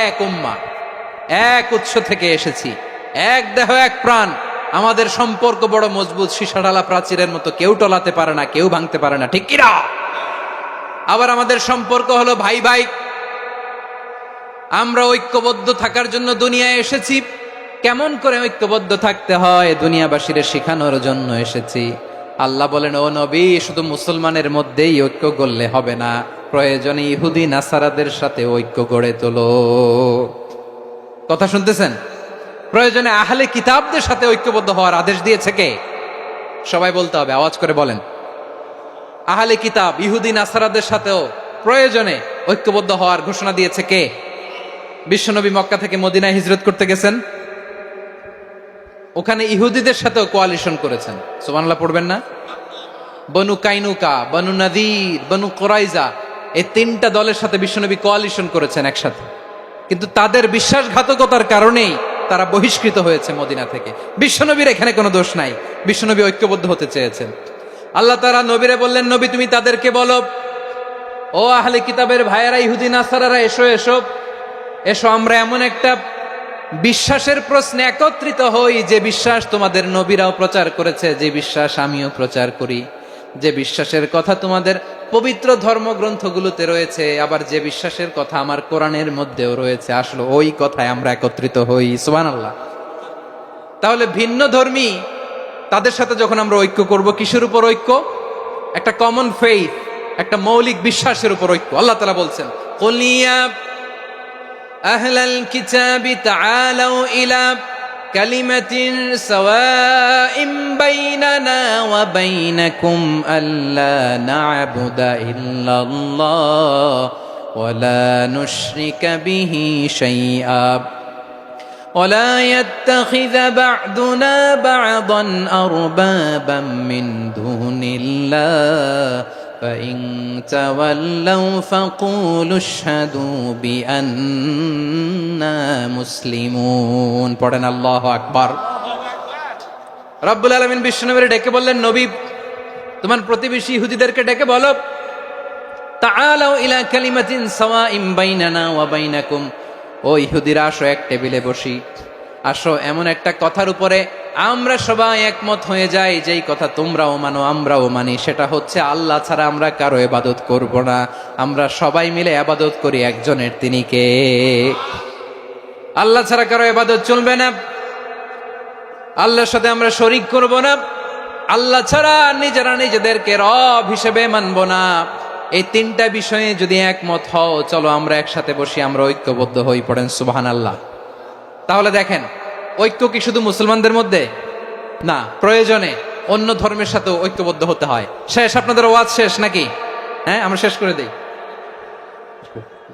এক উম্মাহ, এক উৎস থেকে এসেছি, এক দেহ এক প্রাণ, আমাদের সম্পর্ক বড় মজবুত, সীসাঢালা প্রাচীরের মতো, কেউ টলাতে পারে না, কেউ ভাঙতে পারে না, ঠিক কিনা? আবার আমাদের সম্পর্ক হলো ভাই ভাই, আমরা ঐক্যবদ্ধ থাকার জন্য দুনিয়ায় এসেছি। কেমন করে ঐক্যবদ্ধ থাকতে হয় দুনিয়াবাসীরে শেখানোর জন্য এসেছি। আল্লাহ বলেন, ও নবী, শুধু মুসলমানের মধ্যেই ঐক্য গড়লে হবে না, প্রয়োজনে ইহুদি নাসারাদের সাথে ঐক্য গড়ে তোলো। কথা শুনতেছেন? প্রয়োজনে আহলে কিতাবদের সাথে ঐক্যবদ্ধ হওয়ার আদেশ দিয়েছে কে? সবাই বলতে হবে, আওয়াজ করে বলেন। আহলে কিতাব, ইহুদি নাসারাদের সাথেও প্রয়োজনে ঐক্যবদ্ধ হওয়ার ঘোষণা দিয়েছে কে? বিশ্বনবী মক্কা থেকে মদিনায় হিজরত করতে গেছেন, ওখানে ইহুদিদের সাথেও কোয়ালিশন করেছেন। সুবহানাল্লাহ পড়বেন না? বনু কাইনুকা, বনু নাদির, বনু কুরাইজা, এই 3টা দলের সাথে বিশ্বনবী কোয়ালিশন করেছেন একসাথে। কিন্তু তাদের বিশ্বাসঘাতকতার কারণেই তারা বহিষ্কৃত হয়েছে মদিনা থেকে। বিশ্বনবীর এখানে কোনো দোষ নাই, বিশ্বনবী ঐক্যবদ্ধ হতে চেয়েছেন। আল্লাহ তাআলা নবীরে বললেন, নবী তুমি তাদেরকে বলো, ও আহলে কিতাবের ভাইয়েরা, ইহুদি নাসারারা, এসো এসো এসো, আমরা এমন একটা বিশ্বাসের প্রশ্নে একত্রিত হই, যে বিশ্বাস তোমাদের নবীরাও প্রচার করেছে, যে বিশ্বাস আমিও প্রচার করি, যে বিশ্বাসের কথা তোমাদের পবিত্র ধর্মগ্রন্থগুলোতে রয়েছে, আবার যে বিশ্বাসের কথা আমার কোরআনের মধ্যেও রয়েছে, আসলে ওই কথায় আমরা একত্রিত হই। সুবহানাল্লাহ। তাহলে ভিন্ন ধর্মী তাদের সাথে যখন আমরা ঐক্য করব, কিসের উপর ঐক্য? একটা কমন ফেইথ, একটা মৌলিক বিশ্বাসের উপর ঐক্য। আল্লাহ তাআলা বলছেন, কুল ইয়া আহলাল কিতাবি তাআলাউ ইলা কালিমাতিন সাওয়াইন বাইনানা ওয়া বাইনাকুম আল্লা না'বুদা ইল্লাল্লাহ ওয়া লা নুশরিকা বিহি শাইআ ولا يتخذ بعضنا بعضا أربابا من دون الله فإن تولوا فقولوا اشهدوا بأننا مسلمون পড়েন আল্লাহু আকবার। রব্বুল আলামিন বিশ্বনবীকে ডেকে বললেন, নবী তোমার প্রতিবেশী ইহুদিদেরকে ডেকে বলো, তাআলাউ ইলা কালিমাতিন সাওয়াইন বাইনানা ওয়া বাইনাকুম, ও ইহুদিরা আসো, এক টেবিলে বসি, আসো এমন একটা কথার উপরে আমরা সবাই একমত হয়ে যাই, যেই কথা তোমরাও মানো আমরাও মানি, সেটা হচ্ছে আল্লাহ ছাড়া আমরা কারো ইবাদত করব না, আমরা সবাই মিলে ইবাদত করি একজনের, তিনি কে? আল্লাহ ছাড়া কারো ইবাদত চলবে না, আল্লাহর সাথে আমরা শরীক করব না, আল্লাহ ছাড়া নিজেরা নিজেদেরকে রব হিসেবে মানব না। এই তিনটা বিষয়ে যদি একমত হও, চলো আমরা একসাথে বসি, আমরা ঐক্যবদ্ধ হই। পড়েন সুবহানাল্লাহ। তাহলে দেখেন, ঐক্য কি শুধু মুসলমানদের মধ্যে না, প্রয়োজনে অন্য ধর্মের সাথে ঐক্যবদ্ধ হতে হয়। শেষ, আপনাদের ওয়াজ শেষ নাকি? হ্যাঁ, আমরা শেষ করে দেই,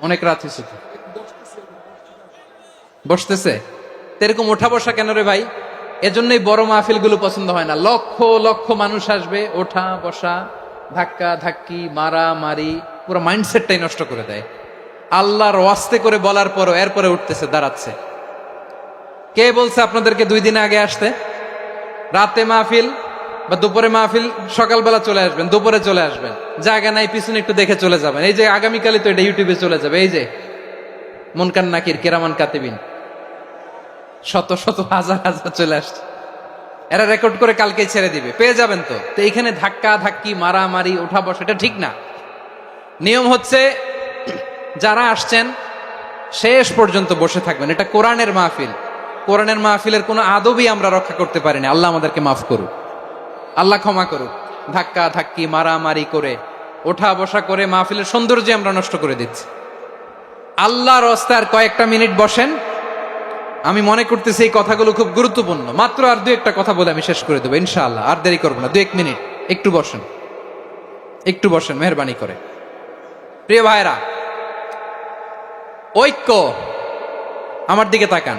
অনেক রাত হয়েছে। বসতেছে এরকম ওঠা বসা কেন রে ভাই? এজন্যই বড় মাহফিল গুলো পছন্দ হয় না। লক্ষ লক্ষ মানুষ আসবে, ওঠা বসা, ধাক্কা ধাক্কি, মারা মারি, পুরো মাইন্ডসেটটাই নষ্ট করে দেয়। আল্লাহর ওয়াস্তে করে বলার পরও এরপরে উঠতেছে, দাঁড়াচ্ছে। কে বলছে আপনাদেরকে 2 দিন আগে আসতে? রাতে মাহফিল বা দুপুরে মাহফিল, সকালবেলা চলে আসবেন, দুপুরে চলে আসবেন, জায়গা নাই পিছনে একটু দেখে চলে যাবেন। এই যে আগামীকালই তো এটা ইউটিউবে চলে যাবে, এই যে মুনকার নাকির কিরামান কাতিবিন, শত শত হাজার হাজার চলে আসছে, এরা রেকর্ড করে কালকে ছেড়ে দিবে, পেয়ে যাবেন। তো এইখানে ধাক্কা ধাক্কি, মারামারি, ওঠা বসা, এটা ঠিক না। নিয়ম হচ্ছে যারা আসছেন শেষ পর্যন্ত বসে থাকবেন। এটা কোরআনের মাহফিল, কোরআনের মাহফিলের কোনো আদবই আমরা রক্ষা করতে পারিনি। আল্লাহ আমাদেরকে মাফ করুক, আল্লাহ ক্ষমা করুক। ধাক্কা ধাক্কি, মারামারি করে, ওঠা বসা করে মাহফিলের সৌন্দর্য আমরা নষ্ট করে দিচ্ছি। আল্লাহর রাস্তায় আর কয়েকটা মিনিট বসেন। আমি মনে করতেছি এই কথাগুলো খুব গুরুত্বপূর্ণ। মাত্র আর 2-1টা কথা বলে আমি শেষ করে দেবো ইনশাআল্লাহ, আর দেরি করবো না। 2-1 মিনিট একটু বসেন, একটু বসেন মেহরবানি করে। প্রিয় ভাইরা, ঐক্য, আমার দিকে তাকান।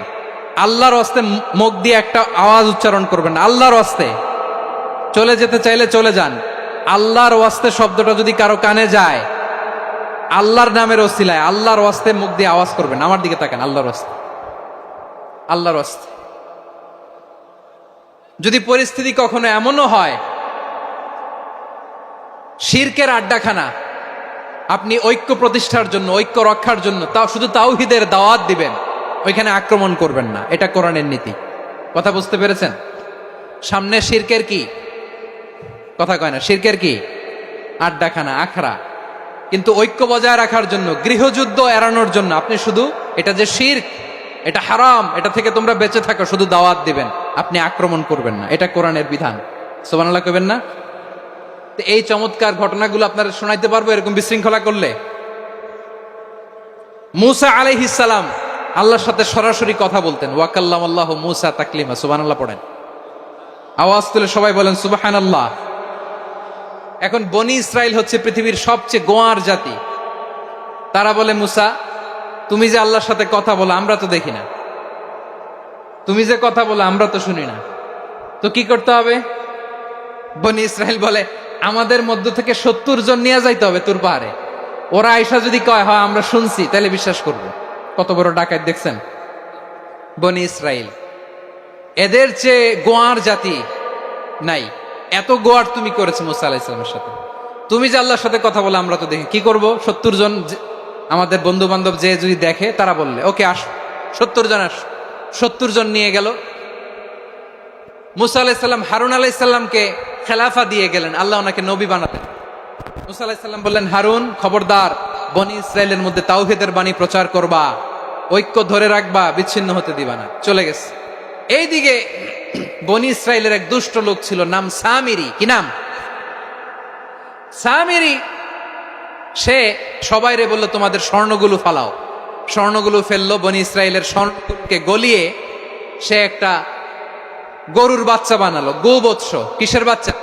আল্লাহর রাস্তে মুখ দিয়ে একটা আওয়াজ উচ্চারণ করবেন না। আল্লাহর রাস্তে চলে যেতে চাইলে চলে যান। আল্লাহর ওয়াস্তে শব্দটা যদি কারো কানে যায়, আল্লাহর নামের ওসিলায় আল্লাহর ওয়াস্তে মুখ দিয়ে আওয়াজ করবেন। আমার দিকে তাকান, আল্লাহর ওয়াস্তে, আল্লাহর ওয়াস্তে। যদি পরিস্থিতি কখনো এমনও হয় শিরকের আড্ডাখানা, আপনি ঐক্য প্রতিষ্ঠার জন্য, ঐক্য রক্ষার জন্য তাও শুধু তাওহীদের দাওয়াত দিবেন, ওইখানে আক্রমণ করবেন না। এটা কোরআনের নীতি। কথা বুঝতে পেরেছেন? সামনে শিরকের কি কথা কয় না, শিরকের কি আড্ডাখানা, আখড়া। কিন্তু ঐক্য বজায় রাখার জন্য, গৃহযুদ্ধ এড়ানোর জন্য আপনি শুধু এটা যে শিরক, এটা হারাম, এটা থেকে তোমরা বেঁচে থাকো, শুধু দাওয়াত দিবেন, আপনি আক্রমণ করবেন না। এটা কোরআনের বিধান। সুবহানাল্লাহ কইবেন না? এই চমৎকার ঘটনাগুলো আপনারা শোনাইতে পারবো এরকম বিশৃঙ্খলা করলে। মূসা আলাইহিস সালাম আল্লাহর সাথে সরাসরি কথা বলতেন। ওয়া কাল্লামাল্লাহু মূসা তাকলিমা। সুবহানাল্লাহ পড়েন, আওয়াজ তুলে সবাই বলেন সুবহানাল্লাহ। এখন বনি ইসরাইল হচ্ছে পৃথিবীর সবচেয়ে গোয়ার জাতি। তারা বলে, মূসা তুমি যে আল্লাহর সাথে কথা বলো আমরা তো দেখি না, তুমি যে কথা বলো আমরা তো শুনি না, তো কি করতে হবে? বনি ইসরাইল বলে, আমাদের মধ্য থেকে 70 জন নিয়ে যাইতে হবে তোর পাহাড়ে। ওরা আয়েশা যদি কয় হয় আমরা শুনছি, তাহলে বিশ্বাস করব। কত বড় ডাকাত দেখছেন বনি ইসরাইল। এদের চেয়ে গোয়ার জাতি নাই। এত গোয়ার তুমি করেছো মুসা আলাইহিস সালামের সাথে। তুমি যে আল্লাহর সাথে কথা বলে আমরা তো দেখি, কি করব? 70 জন আমাদের বন্ধু বান্ধব যে যদি দেখে, তারা বললে ওকে আস, 70 জন আস, 70 জন নিয়ে গেল। মুসা আলাইহিসসালাম হারুন আলাইহিসসালামকে খেলাফা দিয়ে গেলেন, আল্লাহ ওনাকে নবী বানাতেন। মুসা আলাইহিসসালাম বললেন, হারুন খবরদার, বনি ইসরায়েলের মধ্যে তাওহীদের বাণী প্রচার করবা, ঐক্য ধরে রাখবা, বিচ্ছিন্ন হতে দিবা না। চলে গেছে। এইদিকে বনি ইসরায়েলের এক দুষ্ট লোক ছিল, নাম সামিরি। কি নাম? সামিরি। সে সবাইরে বলল, তোমাদের স্বর্ণগুলো ফালাও। স্বর্ণগুলো ফেললো, বনি ইসরায়েলের স্বর্ণগুলোকে গলিয়ে সে একটা গরুর বাচ্চা বানালো, গোবৎস। কিসের বাচ্চা?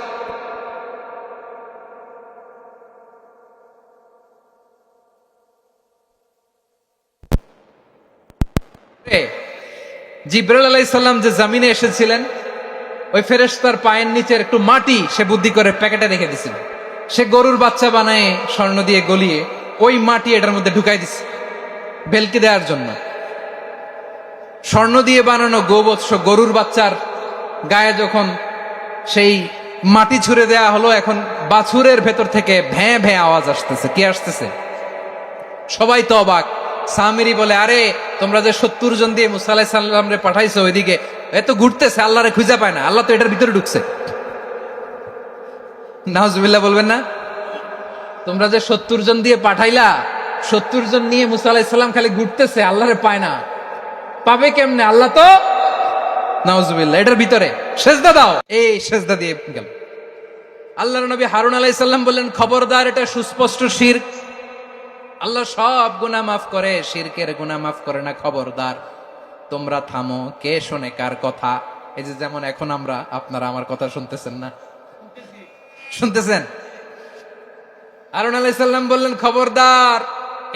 জিবরাইল আলাইহিস সালাম যে জমিনে এসেছিলেন, ওই ফেরেশতার পায়ের নিচের একটু মাটি সে বুদ্ধি করে প্যাকেটে রেখে দিছিল। সে গরুর বাচ্চা বানায় স্বর্ণ দিয়ে গলিয়ে ওই মাটি এটার মধ্যে ঢুকাই দিছে ভেলকি দেওয়ার জন্য। স্বর্ণ দিয়ে বানানো গোবৎস গরুর বাচ্চার গায়ে যখন সেই মাটি ছুঁড়ে দেয়া হলো, এখন বাছুরের ভেতর থেকে ভ্যাঁ ভ্যাঁ আওয়াজ আসতেছে। কি আসতেছে? সবাই তো অবাক। সামিরি বলে, আরে তোমরা যে 70 জন দিয়ে মুসা আলাইহিস সালাম রে পাঠাইছো, ওইদিকে এত ঘুরতেছে, আল্লাহরে খুঁজে পায় না, আল্লাহ তো এটার ভিতরে ঢুকছে। নাউজুবিল্লাহ বলবেন না? তোমরা যে 70 জন দিয়ে পাঠাইলা, 70 জন নিয়ে মুসা আলাইহিস সালাম খালি ঘুরতেছে, আল্লাহরে পায় না। পাবে কেমনে? আল্লাহ তো, নাউজুবিল্লাহ, এটার ভিতরে সেজদা দাও। এই সেজদা দিয়ে গেল। আল্লাহর নবী হারুন আলাইহিস সালাম বললেন, খবরদার, এটা সুস্পষ্ট শিরক। আল্লাহ সব গুনাহ মাফ করে, শিরকের গুনাহ মাফ করে না। খবরদার, তোমরা থামো। কে শোনে কার কথা? এই যে যেমন এখন আপনারা আমার কথা শুনতেছেন না? শুনতেছেন? হারুন আলাইহিস সালাম বললেন, খবরদার,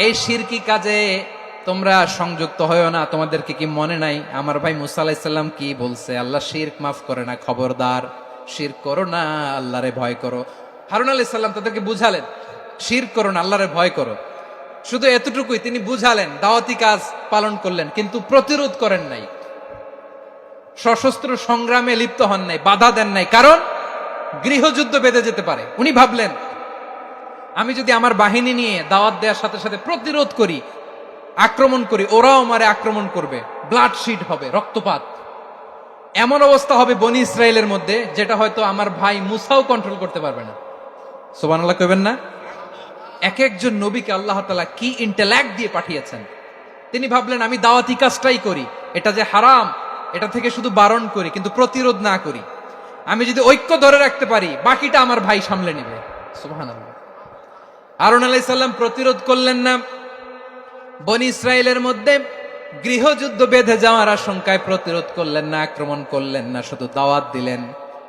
এই শিরকি কাজে তোমরা সংযুক্ত হয়ো না। তোমাদেরকে কি মনে নাই আমার ভাই মুসা আলাইহিস সালাম কি বলছে? আল্লাহ শিরক মাফ করে না। খবরদার, শিরক করো না, আল্লাহরে ভয় করো। হারুন আলাইহিস সালাম তাদেরকে বুঝালেন, শিরক করো না, আল্লাহরে ভয় করো। শুধু এতটুকুই তিনি বুঝালেন, দাওয়াতি কাজ পালন করলেন, কিন্তু প্রতিরোধ করেন নাই, সশস্ত্র সংগ্রামে লিপ্ত হন নাই, বাধা দেন নাই। কারণ গৃহযুদ্ধ বেঁধে যেতে পারে। উনি ভাবলেন, আমি যদি আমার বাহিনী নিয়ে দাওয়াত দেওয়ার সাথে সাথে প্রতিরোধ করি, আক্রমণ করি, ওরাও আমারে আক্রমণ করবে, ব্লাডশিট হবে, রক্তপাত। এমন অবস্থা হবে বনি ইসরায়েলের মধ্যে, যেটা হয়তো আমার ভাই মুসাও কন্ট্রোল করতে পারবে না। সুবহানাল্লাহ কইবেন না? এক একজন নবীকে আল্লাহ তাআলা কি ইন্টেলেক্ট দিয়ে পাঠিয়েছেন। তিনি ভাবলেন, আমি দাওয়াতি কাজটাই করি, এটা যে হারাম এটা থেকে শুধু বারণ করি, কিন্তু প্রতিরোধ না করি। আমি যদি ঐক্য ধরে রাখতে পারি, বাকিটা আমার ভাই সামলে নেবে। সুবহানাল্লাহ। হারুন আলাইহিস সালাম প্রতিরোধ করলেন না। বনি ইসরায়েলের মধ্যে গৃহযুদ্ধ বেঁধে যাওয়ার আশঙ্কায় প্রতিরোধ করলেন না, আক্রমণ করলেন না, শুধু দাওয়াত দিলেন।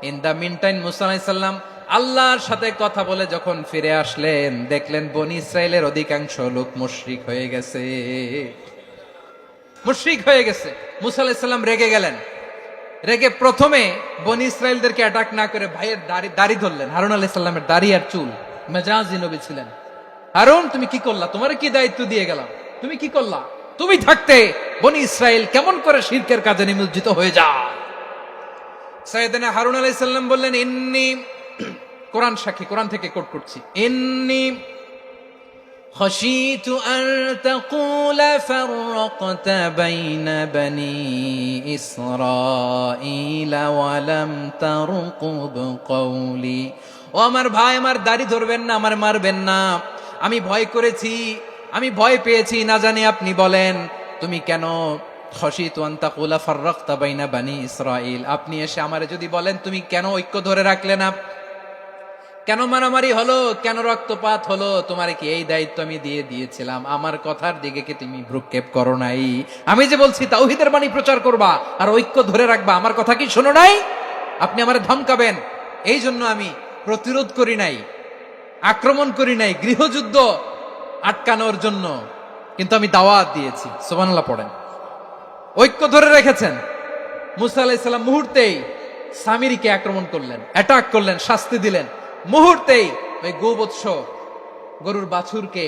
ইন দা মিন টাইম মুসা আলাইহিস সালাম আল্লাহর সাথে কথা বলে যখন ফিরে আসলেন, দেখলেন বনি ইসরায়েলের অধিকাংশ লোক মুশরিক হয়ে গেছে। মুশরিক হয়ে গেছে। মুসা আলাইহিস সালাম রেগে গেলেন। রেগে প্রথমে বনি ইসরায়েলদেরকে অ্যাটাক না করে ভাইয়ের দাড়ি ধরলেন। হারুন আলাইহিস সালামের দাড়ি আর চুল। মেজাজি নবী ছিলেন। হারুন, তুমি কি করলা? তোমারে কি দায়িত্ব দিয়ে গেলাম? তুমি কি করলা? তুমি থাকতে বনি ইসরায়েল কেমন করে শিরকের কাজে নিমজ্জিত হয়ে যায়? সাইয়েদনা হারুন আলাইহিস সালাম বললেন, ইন্নী, কোরআন সাক্ষী, কোরআন থেকে কোট করছি, ইন্নী খাশীতু আন তাকুলা ফাররাকতা বাইনা বনি ইসরাঈল ওয়া লাম তারকুব কওলি। ও আমার ভাই, আমার দাড়ি ধরবেন না, আমার মারবেন না। আমি ভয় করেছি, আমি ভয় পেয়েছি, না জানি আপনি বলেন তুমি কেন খাশীতু আন তাকুলা ফাররাকতা বাইনা বনি ইসরাঈল, আপনি এসে আমারে যদি বলেন তুমি কেন ঐক্য ধরে রাখলে না, কেন মারামারি হলো, কেন রক্তপাত হলো, তোমারে কি এই দায়িত্ব আমি দিয়ে দিয়েছিলাম? আমার কথার দিকে কি তুমি ভ্রুক্ষেপ করো নাই? আমি যে বলছি তাওহীদের বাণী প্রচার করবা আর ঐক্য ধরে রাখবা, আমার কথা কি শোনো নাই? আপনি আমারে ধমকাবেন, এই জন্য আমি প্রতিরোধ করি নাই, আক্রমণ করি নাই, গৃহযুদ্ধ আটকানোর জন্য কিন্তু আমি দাওয়াত দিয়েছি। সুবহানাল্লাহ পড়েন। ঐক্য ধরে রেখেছেন। মুসা আলাইহিস সালাম মুহূর্তেই সামিরিকে আক্রমণ করলেন, অ্যাটাক করলেন, শাস্তি দিলেন। মুহূর্তেই ওই গোবৎস গরুর বাছুরকে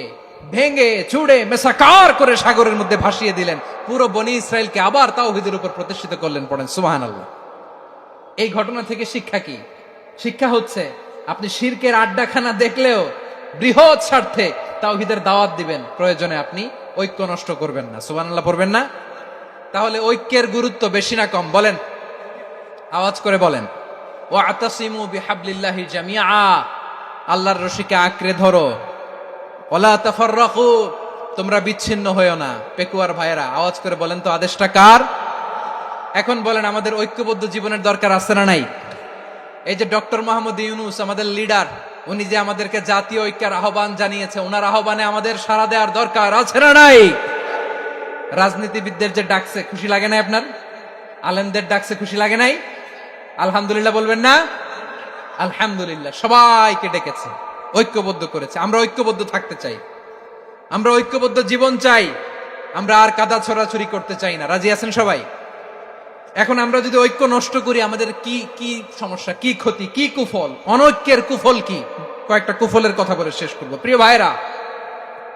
ভেঙে চুড়ে মেসাকার করে সাগরের মধ্যে ভাসিয়ে দিলেন। পুরো বনি ইসরায়েলকে আবার তাওহীদের উপর প্রতিষ্ঠিত করলেন। পড়েন সুবহানাল্লাহ। এই ঘটনা থেকে শিক্ষা কি? শিক্ষা হচ্ছে, আপনি শিরকের আড্ডাখানা দেখলেও বৃহৎ স্বার্থে তাওহীদের দাওয়াত দিবেন, প্রয়োজনে আপনি ঐক্য নষ্ট করবেন না। সুবহানাল্লাহ পড়বেন না? তাহলে ঐক্যের গুরুত্ব বেশি না কম বলেন? আওয়াজ করে বলেন। ওয়াতাসিমু বিহাবলিল্লাহি জামিআ, আল্লাহর রশিকে আঁকড়ে ধরো। ওয়ালা তাফাররাকু, তোমরা বিচ্ছিন্ন হয়ো না। পেকুয়ার ভাইয়েরা আওয়াজ করে বলেন তো আদেশটা কার? এখন বলেন আমাদের ঐক্যবদ্ধ জীবনের দরকার আছে না নাই? এই যে ডক্টর মোহাম্মদ ইউনূস আমাদের লিডার, উনি যে আমাদেরকে জাতীয় ঐক্যের আহ্বান জানিয়েছে, ওনার আহ্বানে আমাদের সাড়া দেওয়ার দরকার আছে না নাই? রাজনীতিবিদদের যে ডাকছে খুশি লাগে নাই আপনার? আলেমদের ডাকছে খুশি লাগে নাই? আলহামদুলিল্লাহ বলবেন না? আলহামদুলিল্লাহ, সবাইকে ডেকেছে, ঐক্যবদ্ধ করেছে। আমরা ঐক্যবদ্ধ থাকতে চাই, আমরা ঐক্যবদ্ধ জীবন চাই, আমরা আর কাদা ছড়াছড়ি করতে চাই না। রাজি আছেন সবাই? এখন আমরা যদি ঐক্য নষ্ট করি আমাদের কি কি সমস্যা, কি ক্ষতি, কি কুফল? অনৈক্যের কুফল কি? কয়েকটা কুফলের কথা বলে শেষ করবো। প্রিয় ভাইরা,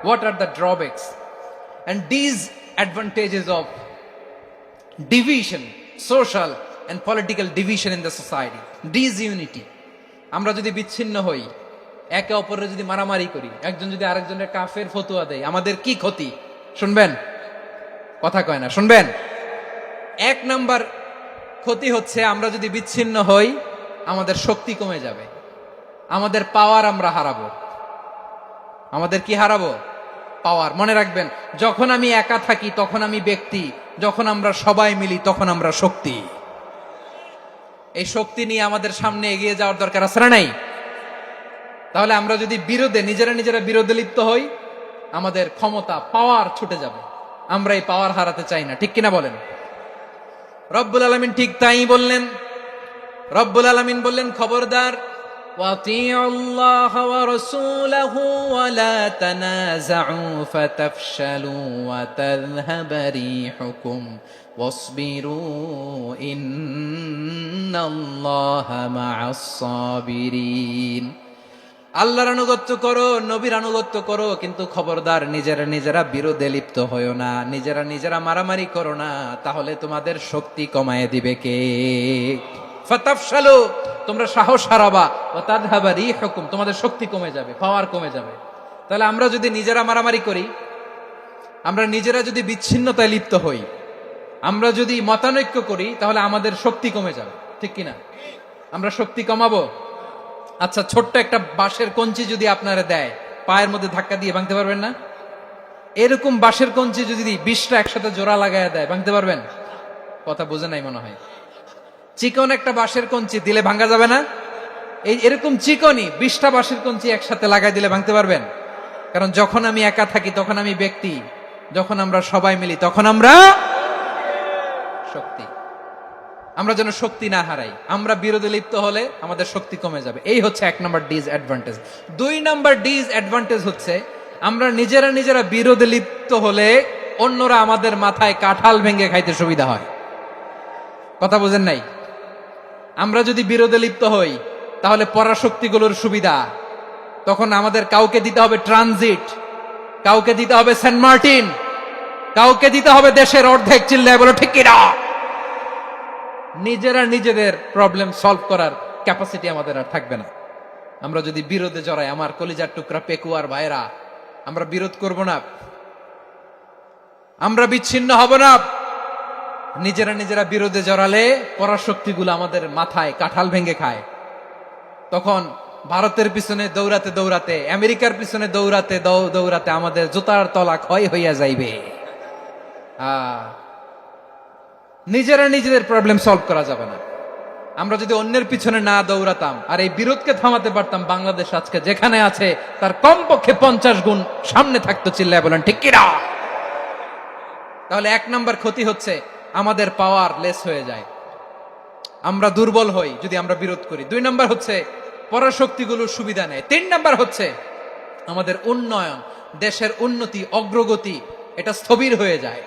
what are the drawbacks and disadvantages of division, social and political division in the society? Disunity. আমরা যদি বিচ্ছিন্ন হই, একে অপরের যদি মারামারি করি, একজন যদি আরেকজনের কাফের ফতোয়া দেয়, আমাদের কি ক্ষতি? শুনবেন? কথা কয় না, শুনবেন? এক নাম্বার ক্ষতি হচ্ছে আমরা যদি বিচ্ছিন্ন হই আমাদের শক্তি কমে যাবে, আমাদের পাওয়ার আমরা হারাবো। আমাদের কি হারাবো? পাওয়ার। মনে রাখবেন, যখন আমি একা থাকি তখন আমি ব্যক্তি, যখন আমরা সবাই মিলি তখন আমরা শক্তি। এই শক্তি নিয়ে আমাদের সামনে এগিয়ে যাওয়ার দরকার আছে না নাই? তাহলে আমরা যদি নিজেরা বিরোধে লিপ্ত হই, আমাদের ক্ষমতা, পাওয়ার ছুটে যাবে। আমরা এই পাওয়ার হারাতে চাই না, ঠিক কিনা বলেন? রব্বুল আলামিন ঠিক তাই বললেন। রব্বুল আলামিন বললেন, খবরদার, ওয়াতিউল্লাহ ওয়া রাসূলাহু ওয়া লা তানাযাউ ফাতাফশালু ওয়া তাযহাবা রিহুকুম ওয়াসবিরু ইন্নাল্লাহা মা'আস সাবিরিন। আল্লাহর আনুগত্য করো, নবীর আনুগত্য করো, কিন্তু খবরদার নিজেরা বিরোধে লিপ্ত হয়ো না, নিজেরা মারামারি করো না, তাহলে তোমাদের শক্তি কমায় দিবে কে? ফাতাফশালু, তোমরা সাহস হারাবা, ওয়া তাযহাবা রিহুকুম, তোমাদের শক্তি কমে যাবে, পাওয়ার কমে যাবে। তাহলে আমরা যদি নিজেরা মারামারি করি, আমরা নিজেরা যদি বিচ্ছিন্নতায় লিপ্ত হই, আমরা যদি মতানৈক্য করি, তাহলে আমাদের শক্তি কমে যাবে, ঠিক কিনা? আমরা শক্তি কমাবো। আচ্ছা, ছোট্ট একটা বাঁশের কঞ্চি যদি আপনারা দেয়, পায়ের মধ্যে ধাক্কা দিয়ে ভাঙতে পারবেন না? এরকম বাঁশের কঞ্চি যদি 20টা একসাথে জোড়া লাগায় দেয়, ভাঙতে পারবেন? কথা বুঝে নাই মনে হয়। চিকন একটা বাঁশের কঞ্চি দিলে ভাঙা যাবে না? এরকম চিকনই 20টা বাঁশের কঞ্চি একসাথে লাগাই দিলে ভাঙতে পারবেন? কারণ যখন আমি একা থাকি তখন আমি ব্যক্তি, যখন আমরা সবাই মিলি তখন আমরা শক্তি। আমরা যেন শক্তি না হারাই। আমরা বিরোধে লিপ্ত হলে আমাদের শক্তি কমে যাবে। এই হচ্ছে 1 নম্বর ডিসঅ্যাডভান্টেজ। 2 নম্বর ডিসঅ্যাডভান্টেজ হচ্ছে আমরা নিজেরা বিরোধে লিপ্ত হলে অন্যরা আমাদের মাথায় কাঁঠাল ভেঙে খাইতে সুবিধা হয়। কথা বুঝেন নাই? আমরা যদি বিরোধে লিপ্ত হই তাহলে পরাশক্তিগুলোর সুবিধা, তখন আমাদের কাউকে দিতে হবে ট্রানজিট, কাউকে দিতে হবে সেন্ট মার্টিন, কাউকে দিতে হবে দেশের অর্ধেক। চিল্লায় বলো ঠিক কিনা? নিজেদের প্রবলেম সলভ করার ক্যাপাসিটি আমাদের আর থাকবে না। আমরা যদি বিরোধে জড়াই, আমার কলিজার টুকরা পেকুয়ার ভাইরা, আমরা বিরোধ করব না, আমরা বিচ্ছিন্ন হব না। নিজেরা বিরোধে জড়ালে পরাশক্তিগুলো আমাদের মাথায় কাঁঠাল ভেঙে খায়। তখন ভারতের পিছনে দৌড়াতে, আমেরিকার পিছনে দৌড়াতে আমাদের জুতার তলা ক্ষয় হইয়া যাইবে। নিজেদের প্রবলেম সলভ করা যাবে না। আমরা যদি অন্যের পিছনে না দৌড়াতাম আর এই বিরোধকে থামাতে পারতাম, বাংলাদেশ আজকে যেখানে আছে তার কমপক্ষে 50 গুণ সামনে থাকতো। চিল্লায় বলেন ঠিক কিনা? তাহলে 1 নম্বর ক্ষতি হচ্ছে আমাদের পাওয়ার লেস হয়ে যায়, আমরা দুর্বল হই যদি আমরা বিরোধ করি। 2 নম্বর হচ্ছে পরাশক্তিগুলোর সুবিধা নেয়। 3 নম্বর হচ্ছে আমাদের উন্নয়ন, দেশের উন্নতি, অগ্রগতি, এটা স্থবির হয়ে যায়,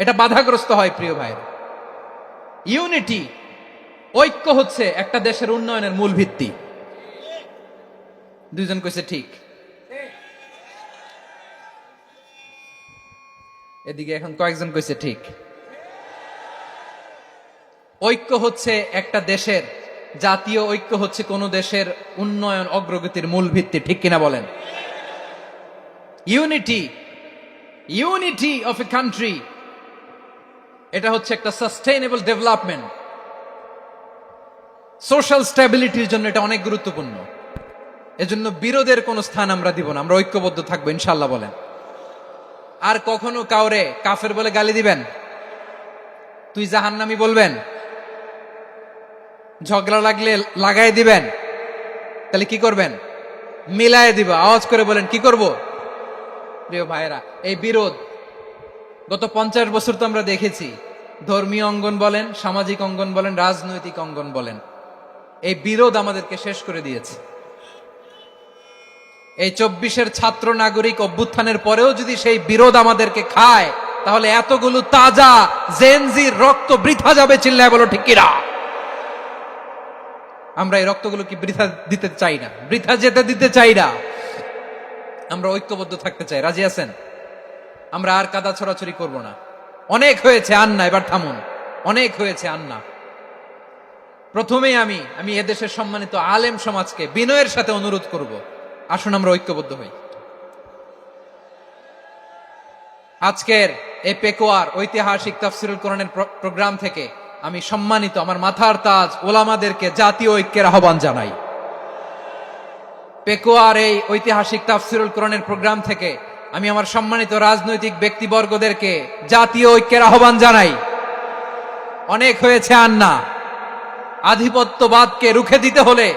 এটা বাধাগ্রস্ত হয়। প্রিয় ভাই, ইউনিটি, ঐক্য হচ্ছে একটা দেশের উন্নয়নের মূল ভিত্তি। 2 জন কইছে ঠিক। এদিকে এখন কয়েকজন কইছে ঠিক। ঐক্য হচ্ছে একটা দেশের, জাতীয় ঐক্য হচ্ছে কোন দেশের উন্নয়ন, অগ্রগতির মূল ভিত্তি, ঠিক কিনা বলেন? ইউনিটি অফ এ কান্ট্রি এটা হচ্ছে একটা সাস্টেইনেবল ডেভেলপমেন্ট, সোশ্যাল স্ট্যাবিলিটির জন্য এটা অনেক গুরুত্বপূর্ণ। এজন্য বিরোধের কোনো স্থান আমরা দিব না, আমরা ঐক্যবদ্ধ থাকবো ইনশাল্লাহ বলেন। আর কখনো কাউরে কাফের বলে গালি দিবেন, তুই জাহান্নামী বলবেন, ঝগড়া লাগলে লাগাই দিবেন, তাহলে কি করবেন? মিলায় দিব। আওয়াজ করে বলেন কি করব? প্রিয় ভাইয়েরা, এই বিরোধ গত 50 বছর তো আমরা দেখেছি, ধর্মীয় অঙ্গন বলেন, সামাজিক অঙ্গন বলেন, রাজনৈতিক অঙ্গন বলেন, এই বিরোধ আমাদেরকে শেষ করে দিয়েছে। এই 24-এর ছাত্র নাগরিক অভ্যুত্থানের পরেও যদি সেই বিরোধ আমাদেরকে খায়, তাহলে এতগুলো তাজা জেনজির রক্ত বৃথা যাবে। চিল্লায় বলো ঠিক কিনা? আমরা এই রক্তগুলো কি বৃথা দিতে চাই না, বৃথা যেতে দিতে চাই না। আমরা ঐক্যবদ্ধ থাকতে চাই। রাজি আছেন? আমরা আর কাদা ছড়াছড়ি করব না। অনেক হয়েছে আন্না, এবার থামুন। অনেক হয়েছে আন্না। প্রথমেই আমি এদেশের সম্মানিত আলেম সমাজকে বিনয়ের সাথে অনুরোধ করব, আসুন আমরা ঐক্যবদ্ধ হই। আজকের এই পেকুয়ার ঐতিহাসিক তাফসিরুল কোরআনের প্রোগ্রাম থেকে আমি সম্মানিত আমার মাথার তাজ ওলামাদেরকে জাতীয় ঐক্যের আহ্বান জানাই। পেকুয়ার এই ঐতিহাসিক তাফসিরুল কোরআনের প্রোগ্রাম থেকে আমি আমার সম্মানিত রাজনৈতিক ব্যক্তিবর্গদেরকে জাতীয় ঐক্যের আহ্বান জানাই। অনেক হয়েছে আন্না। আধিপত্যবাদকে রুখে দিতে হলে,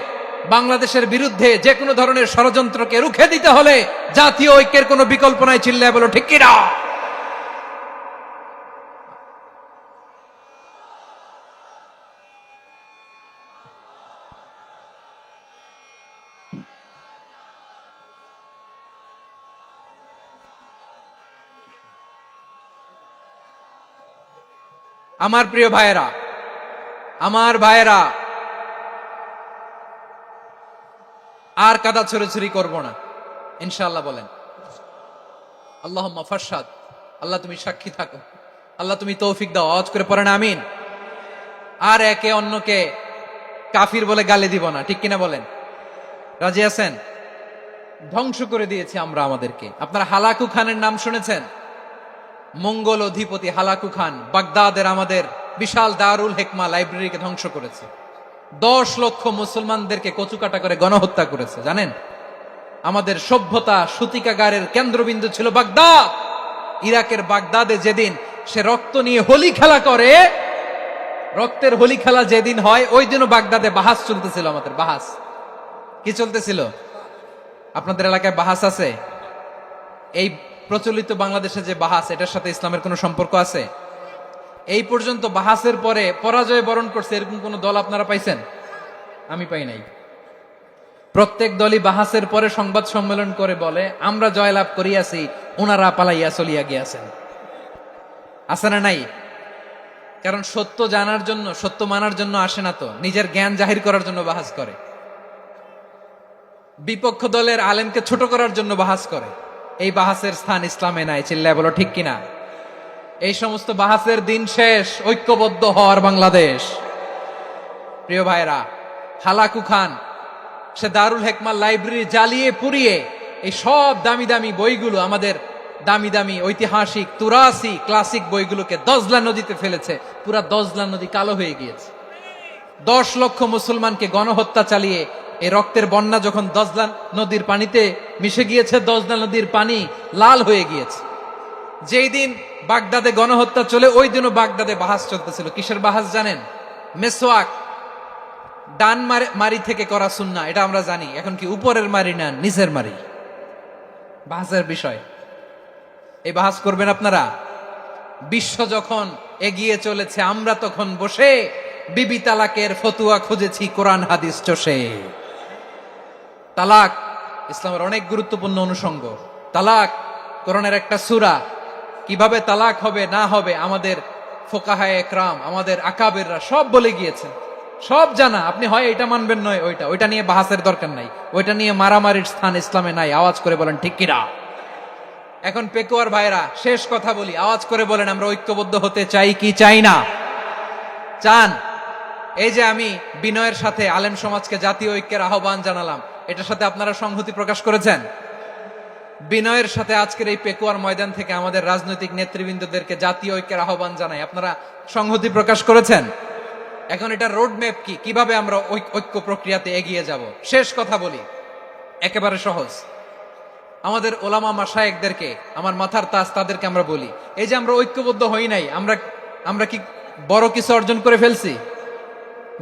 বাংলাদেশের বিরুদ্ধে যে কোনো ধরনের ষড়যন্ত্রকে রুখে দিতে হলে জাতীয় ঐক্যের কোনো বিকল্প নাই। চিল্লায় বলো ঠিক কিনা? আমার প্রিয় ভাইয়েরা, আমার ভাইয়েরা, আর কাদা ছড়াছড়ি করব না ইনশাআল্লাহ বলেন। আল্লাহুম্মা ফারশাদ। আল্লাহ তুমি সাক্ষী থাকো, আল্লাহ তুমি তৌফিক দাও। আওয়াজ করে পড়েন আমিন। আর একে অন্যকে কাফির বলে গালি দিব না, ঠিক কিনা বলেন? রাজি আছেন? ধ্বংস করে দিয়েছি আমরা আমাদেরকে। আপনারা হালাকু খানের নাম শুনেছেন? মঙ্গল অধিপতি হালাকু খান বাগদাদের আমাদের বিশাল দারুল হেকমা লাইব্রেরিকে ধ্বংস করেছে। 10 লক্ষ মুসলমানদেরকে কচুকাটা করে গণহত্যা করেছে। জানেন, আমাদের সভ্যতা সূতিকাগারের কেন্দ্রবিন্দু ছিল বাগদাদ। ইরাকের বাগদাদে যেদিন সে রক্ত নিয়ে হোলি খেলা করে, রক্তের হোলি খেলা যেদিন হয়, ওই দিনও বাগদাদে বাহাস চলতেছিল। আমাদের বাহাস কি চলতেছিল? আপনাদের এলাকায় বাহাস আছে? এই প্রচলিত বাংলাদেশে যে বাহাস, এটার সাথে ইসলামের কোনো সম্পর্ক আছে? এই পর্যন্ত বাহাসের পরে পরাজয় বরণ করছে এরকম কোন দল আপনারা পাইছেন? আমি পাই নাই। প্রত্যেক দলই বাহাসের পরে সংবাদ সম্মেলন করে বলে, আমরা জয়লাভ করিয়াছি, ওনারা পালাইয়া চলিয়া গিয়াছেন। আছে না নাই? কারণ সত্য জানার জন্য, সত্য মানার জন্য আসে না তো, নিজের জ্ঞান জাহির করার জন্য বাহাস করে। বিপক্ষ দলের আলেমকে ছোট করার জন্য বাহাস করে। এই বাহাসের স্থান ইসলামে নাই। চিল্লায় বলো ঠিক কিনা? এই সমস্ত বাহাসের দিন শেষ। ঐক্যবদ্ধ হওয়ার বাংলাদেশ। প্রিয় ভাইরা, হালাকু খান সে দারুল হেকমা লাইব্রেরি জ্বালিয়ে পুড়িয়ে এই সব দামি দামি বইগুলো, আমাদের দামি দামি ঐতিহাসিক তুরাসি ক্লাসিক বইগুলোকে দজলা নদীতে ফেলেছে। পুরা দজলা নদী কালো হয়ে গিয়েছে। 10 লক্ষ মুসলমানকে গণহত্যা চালিয়ে এই রক্তের বন্যা যখন দজলা নদীর পানিতে মিশে গিয়েছে, দজলা নদীর পানি লাল হয়ে গিয়েছে। যেই দিন বাগদাদে গণহত্যা চলে, ওই দিনও বাগদাদে বাহাস চলতেছিল। কিসের বাহাস জানেন? মেসওয়াক, ডান মারি থেকে করা সুন্নাহ, এটা আমরা জানি। এখন কি উপরের মারি না নিচের মারি? বাহাসের বিষয়। এই বাহাস করবেন আপনারা? বিশ্ব যখন এগিয়ে চলেছে, আমরা তখন বসে বিবি তালাকের ফতুয়া খুঁজেছি কোরআন হাদিস চষে। তালাক ইসলামের অনেক গুরুত্বপূর্ণ অনুষঙ্গ। তালাক কোরআনের একটা সূরা। কিভাবে তালাক হবে না হবে আমাদের ফোকাহায়ে একরাম, আমাদের আকাবেররা সব বলে গিয়েছেন, সব জানা। আপনি হয় এটা মানবেন, নয় ওইটা নিয়ে বাহাসের দরকার নাই, ওইটা নিয়ে মারামারির স্থান ইসলামে নাই। আওয়াজ করে বলেন ঠিক কিনা? এখন পেকুয়ার ভাইরা, শেষ কথা বলি, আওয়াজ করে বলেন আমরা ঐক্যবদ্ধ হতে চাই কি চাই না? চান? এই যে আমি বিনয়ের সাথে আলেম সমাজকে জাতীয় ঐক্যের আহ্বান জানালাম, এটার সাথে আপনারা সংহতি প্রকাশ করেছেন? বিনয়ের সাথে আজকের এই পেকুয়ার ময়দান থেকে আমাদের রাজনৈতিক নেতৃবৃন্দদেরকে জাতীয় ঐক্যের আহ্বান জানাই। আপনারা সংহতি প্রকাশ করেছেন। এখন এটা রোড ম্যাপ কি, কিভাবে আমরা ঐক্য প্রক্রিয়াতে এগিয়ে যাব। শেষ কথা বলি, একেবারে সহজ। আমাদের ওলামা মাশায়েখদেরকে, আমার মাথার তাজ, তাদেরকে আমরা বলি, এই যে আমরা ঐক্যবদ্ধ হই নাই, আমরা কি বড় কিছু অর্জন করে ফেলছি?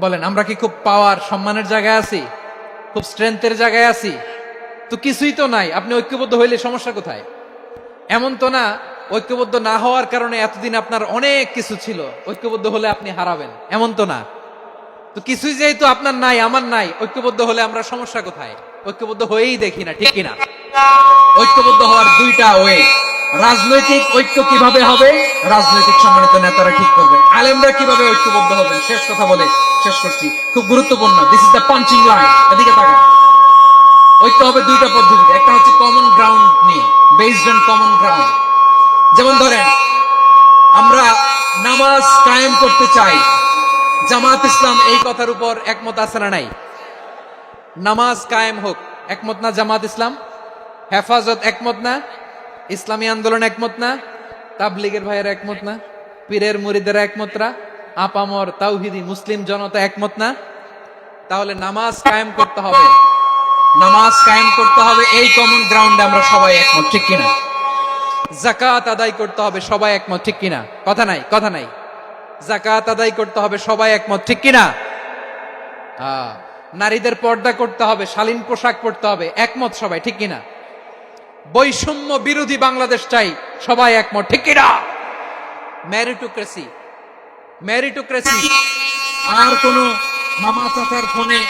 বলেন, আমরা কি খুব পাওয়ার সম্মানের জায়গায় আছি? খুব স্ট্রেংথের জায়গায় আছি? তো কিছুই তো নাই। আপনি ঐক্যবদ্ধ হইলে সমস্যা কোথায়? এমন তো না ঐক্যবদ্ধ না হওয়ার কারণে এতদিন আপনার অনেক কিছু ছিল, ঐক্যবদ্ধ হলে আপনি হারাবেন, এমন তো না। তো কিছুই যেহেতু আপনার নাই, আমার নাই, ঐক্যবদ্ধ হলে আমরা সমস্যা কোথায়? ঐক্যবদ্ধ হয়েই দেখি না, ঠিক কিনা? ঐক্যবদ্ধ হওয়ার দুইটা ওয়ে। রাজনৈতিক ঐক্য কিভাবে হবে? রাজনৈতিক সম্মানিত নেতারা ঠিক করবেন। আলেমরা কিভাবে ঐক্যবদ্ধ হবেন? শেষ কথা বলে শেষ করছি, খুব গুরুত্বপূর্ণ। This is the punching line. এদিকে তাকান। ঐক্য হবে দুইটা পদ্ধতিতে। একটা হচ্ছে কমন গ্রাউন্ড নিয়ে, বেসড অন কমন গ্রাউন্ড। যেমন ধরেন, আমরা নামাজ কায়েম করতে চাই, জামাত ইসলাম এই কথার উপর একমত আছে না নাই? নামাজ কায়েম হোক, একমত না জামাত ইসলাম? হেফাজত একমত না? ইসলামী আন্দোলন একমত না? তাবলীগের ভাইয়েরা একমত না? পীরের মুরিদেরা একমত না? আপামর তাওহিদি মুসলিম জনতা একমত না? তাহলে নামাজ কায়েম করতে হবে, নামাজ কায়েম করতে হবে এই কমন গ্রাউন্ডে আমরা সবাই একমত, ঠিক কিনা? যাকাত আদায় করতে হবে, সবাই একমত, ঠিক কিনা? কথা নাই, কথা নাই। যাকাত আদায় করতে হবে, সবাই একমত, ঠিক কিনা? নারীদের পর্দা করতে হবে, শালীন পোশাক পরতে হবে, একমত সবাই, ঠিক কিনা? বৈষম্য বিরোধী বাংলাদেশ চাই, সবাই একমত, ঠিক কিনা? মেরিটোক্রেসি, মেরিটোক্রেসি, আর কোন মামা চাচার ফোনে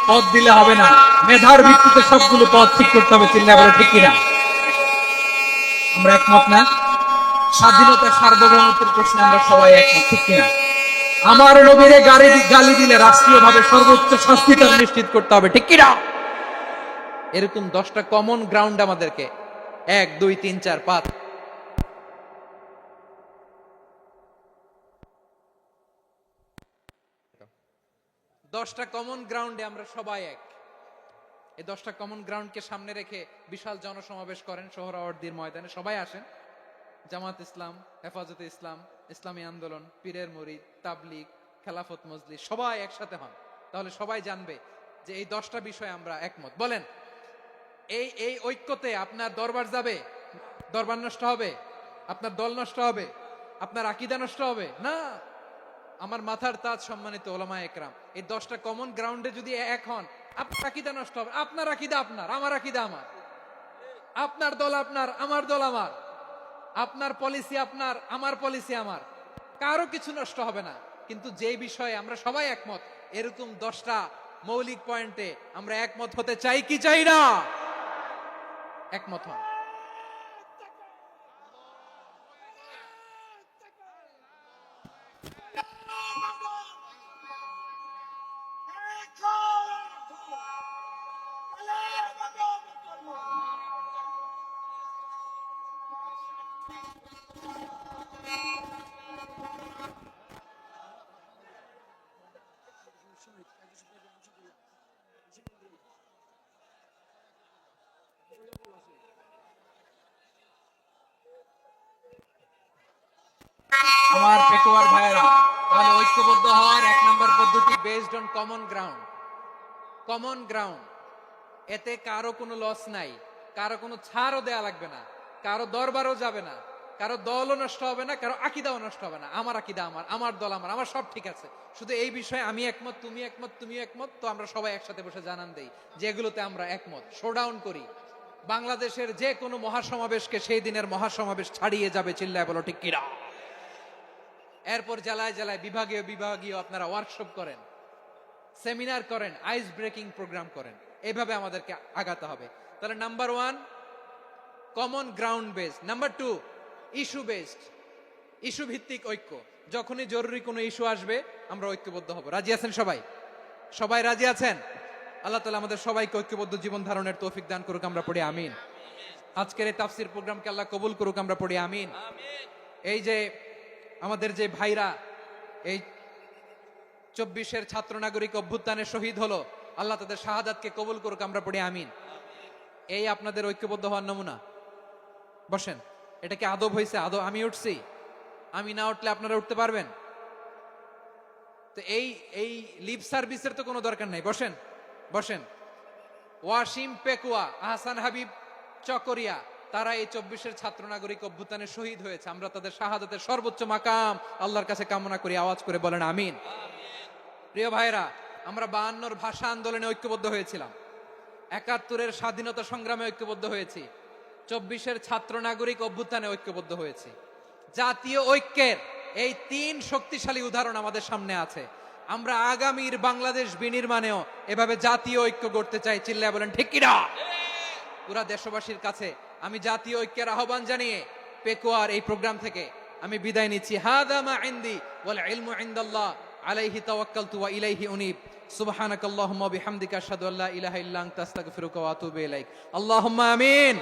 পদ দিলে হবে না, মেধার ভিত্তিতে সবগুলো পদ ঠিক করতে হবে, চিল্লা বলে ঠিক কিনা? আমরা একমত না? স্বাধীনতা সার্বভৌমত্বের প্রশ্নে আমরা সবাই একমত, ঠিক কিনা? আমার নবীরে গালি দিলে রাষ্ট্রীয়ভাবে সর্বোচ্চ শাস্তি তার নিশ্চিত করতে হবে, ঠিক কিনা? এরকম 10টা কমন গ্রাউন্ড আমাদেরকে 1 2 3 4 5 10টা কমন গ্রাউন্ডে আমরা সবাই এক। এই 10টা কমন গ্রাউন্ডকে সামনে রেখে বিশাল জনসমাবেশ করেন সোহরাওয়ার্দীর ময়দানে, সবাই আসেন। জামাত ইসলাম, হেফাজতে ইসলাম, ইসলামী আন্দোলন, পীরের মুরিদ, তাবলীগ, খেলাফত মজলিস, সবাই একসাথে হন। তাহলে সবাই জানবে যে এই 10টা বিষয়ে আমরা একমত। বলেন, এই ঐক্যতে আপনার দরবার যাবে? দরবার নষ্ট হবে? আপনার দল নষ্ট হবে? আপনার আকীদা নষ্ট হবে না? আমার মাথার তাজ সম্মানিত ওলামায়ে একরাম, এই 10টা কমন গ্রাউন্ডে যদি এক হন, আপনার আকীদা নষ্ট হবে? আপনার আকীদা আপনার, আমার আকীদা আমার, আপনার দল আপনার, আমার দল আমার, আপনার পলিসি আপনার, আমার পলিসি আমার, কারো কিছু নষ্ট হবে না। কিন্তু যে বিষয়ে আমরা সবাই একমত, এরকম 10টা মৌলিক পয়েন্টে আমরা একমত হতে চাই কি চাই না? একমত হন। আমার পেকুয়ার ভাইয়েরা, তাহলে ঐক্যবদ্ধ হওয়ার 1 নম্বর পদ্ধতি based on common ground. Common ground, এতে কারো কোনো লস নাই, কারো কোনো ছাড়ও দেয়া লাগবে না, কারো দরবারও যাবে না, কারো দলও নষ্ট হবে না, কারো আকীদাও নষ্ট হবে না। আমার আকীদা আমার, আমার দল আমার, আমার সব ঠিক আছে। শুধু এই বিষয়ে আমি একমত, তুমি একমত, তুমিও একমত, তো আমরা সবাই একসাথে বসে জানান দেই যে এগুলোতে আমরা একমত। শোডাউন করি। বাংলাদেশের যে কোনো মহাসমাবেশকে সেই দিনের মহাসমাবেশ ছাড়িয়ে যাবে, চিল্লায় বলো ঠিক কিনা? এরপর জেলায় জেলায় বিভাগীয় বিভাগীয় আপনারা ওয়ার্কশপ করেন, সেমিনার করেন, আইস ব্রেকিং প্রোগ্রাম করেন। এইভাবে আমাদেরকে আগাতে হবে। তাহলে number 1 common ground based. Number 2 issue based, issue ভিত্তিক ঐক্য। যখনই জরুরি কোনো ইস্যু আসবে আমরা ঐক্যবদ্ধ হব। রাজি আছেন সবাই? সবাই রাজি আছেন? আল্লাহ তাআলা আমাদের সবাইকে ঐক্যবদ্ধ জীবন ধারণের তৌফিক দান করুক, আমরা পড়ি আমিন। আজকের এই তাফসীর প্রোগ্রামকে আল্লাহ কবুল করুক, আমরা পড়ি আমিন। এই যে আমাদের যে ভাইরা এই 24-এর ছাত্র নাগরিক অভ্যুত্থানে শহীদ হলো, আল্লাহ তাদের শাহাদাতকে কবুল করুক, আমরা পড়ি আমিন। এই আপনাদের ঐক্যবদ্ধ হওয়ার নমুনা। বসেন। এটা কি আদব হয়েছে? আদব আমি উঠছি, আমি না উঠলে আপনারা উঠতে পারবেন? তো এই এই লিপ সার্ভিসের তো কোনো দরকার নাই। বসেন বসেন। ওয়াসিম পেকুয়া, আহসান হাবিব চকরিয়া, তারা এই 24-এর ছাত্র নাগরিক অভ্যুত্থানে শহীদ হয়েছে। আমরা তাদের শাহাদাতের সর্বোচ্চ মাকাম আল্লাহর কাছে কামনা করি। আওয়াজ করে বলেন আমিন। প্রিয় ভাইরা, আমরা 52-র ভাষা আন্দোলনে ঐক্যবদ্ধ হয়েছিলাম, 71-এর স্বাধীনতা সংগ্রামে ঐক্যবদ্ধ হয়েছি, 24-এর ছাত্র নাগরিক অভ্যুত্থানে ঐক্যবদ্ধ হয়েছি। জাতীয় ঐক্যের এই 3 শক্তিশালী উদাহরণ আমাদের সামনে আছে। আমরা আগামীর বাংলাদেশ বিনির্মাণেও এভাবে জাতীয় ঐক্য গড়তে চাই। চিল্লায় বলেন ঠিক কিনা? পুরা দেশবাসীর কাছে আমি জাতীয় ঐক্যের আহ্বান জানিয়ে পেকুয়ার এই প্রোগ্রাম থেকে আমি বিদায় নিচ্ছি। হাদা মা ইনদি ওয়াল ইলমু ইনদাল্লাহ আলাইহি তাওয়াক্কালতু ওয়া ইলাইহি উনীব। সুবহানাকাল্লাহুম্মা ওয়া বিহামদিকা আশহাদু আল্লা ইলাহা ইল্লা আনতা আস্তাগফিরুকা ওয়া আতুবু ইলাইক। আল্লাহুম্মা আমিন।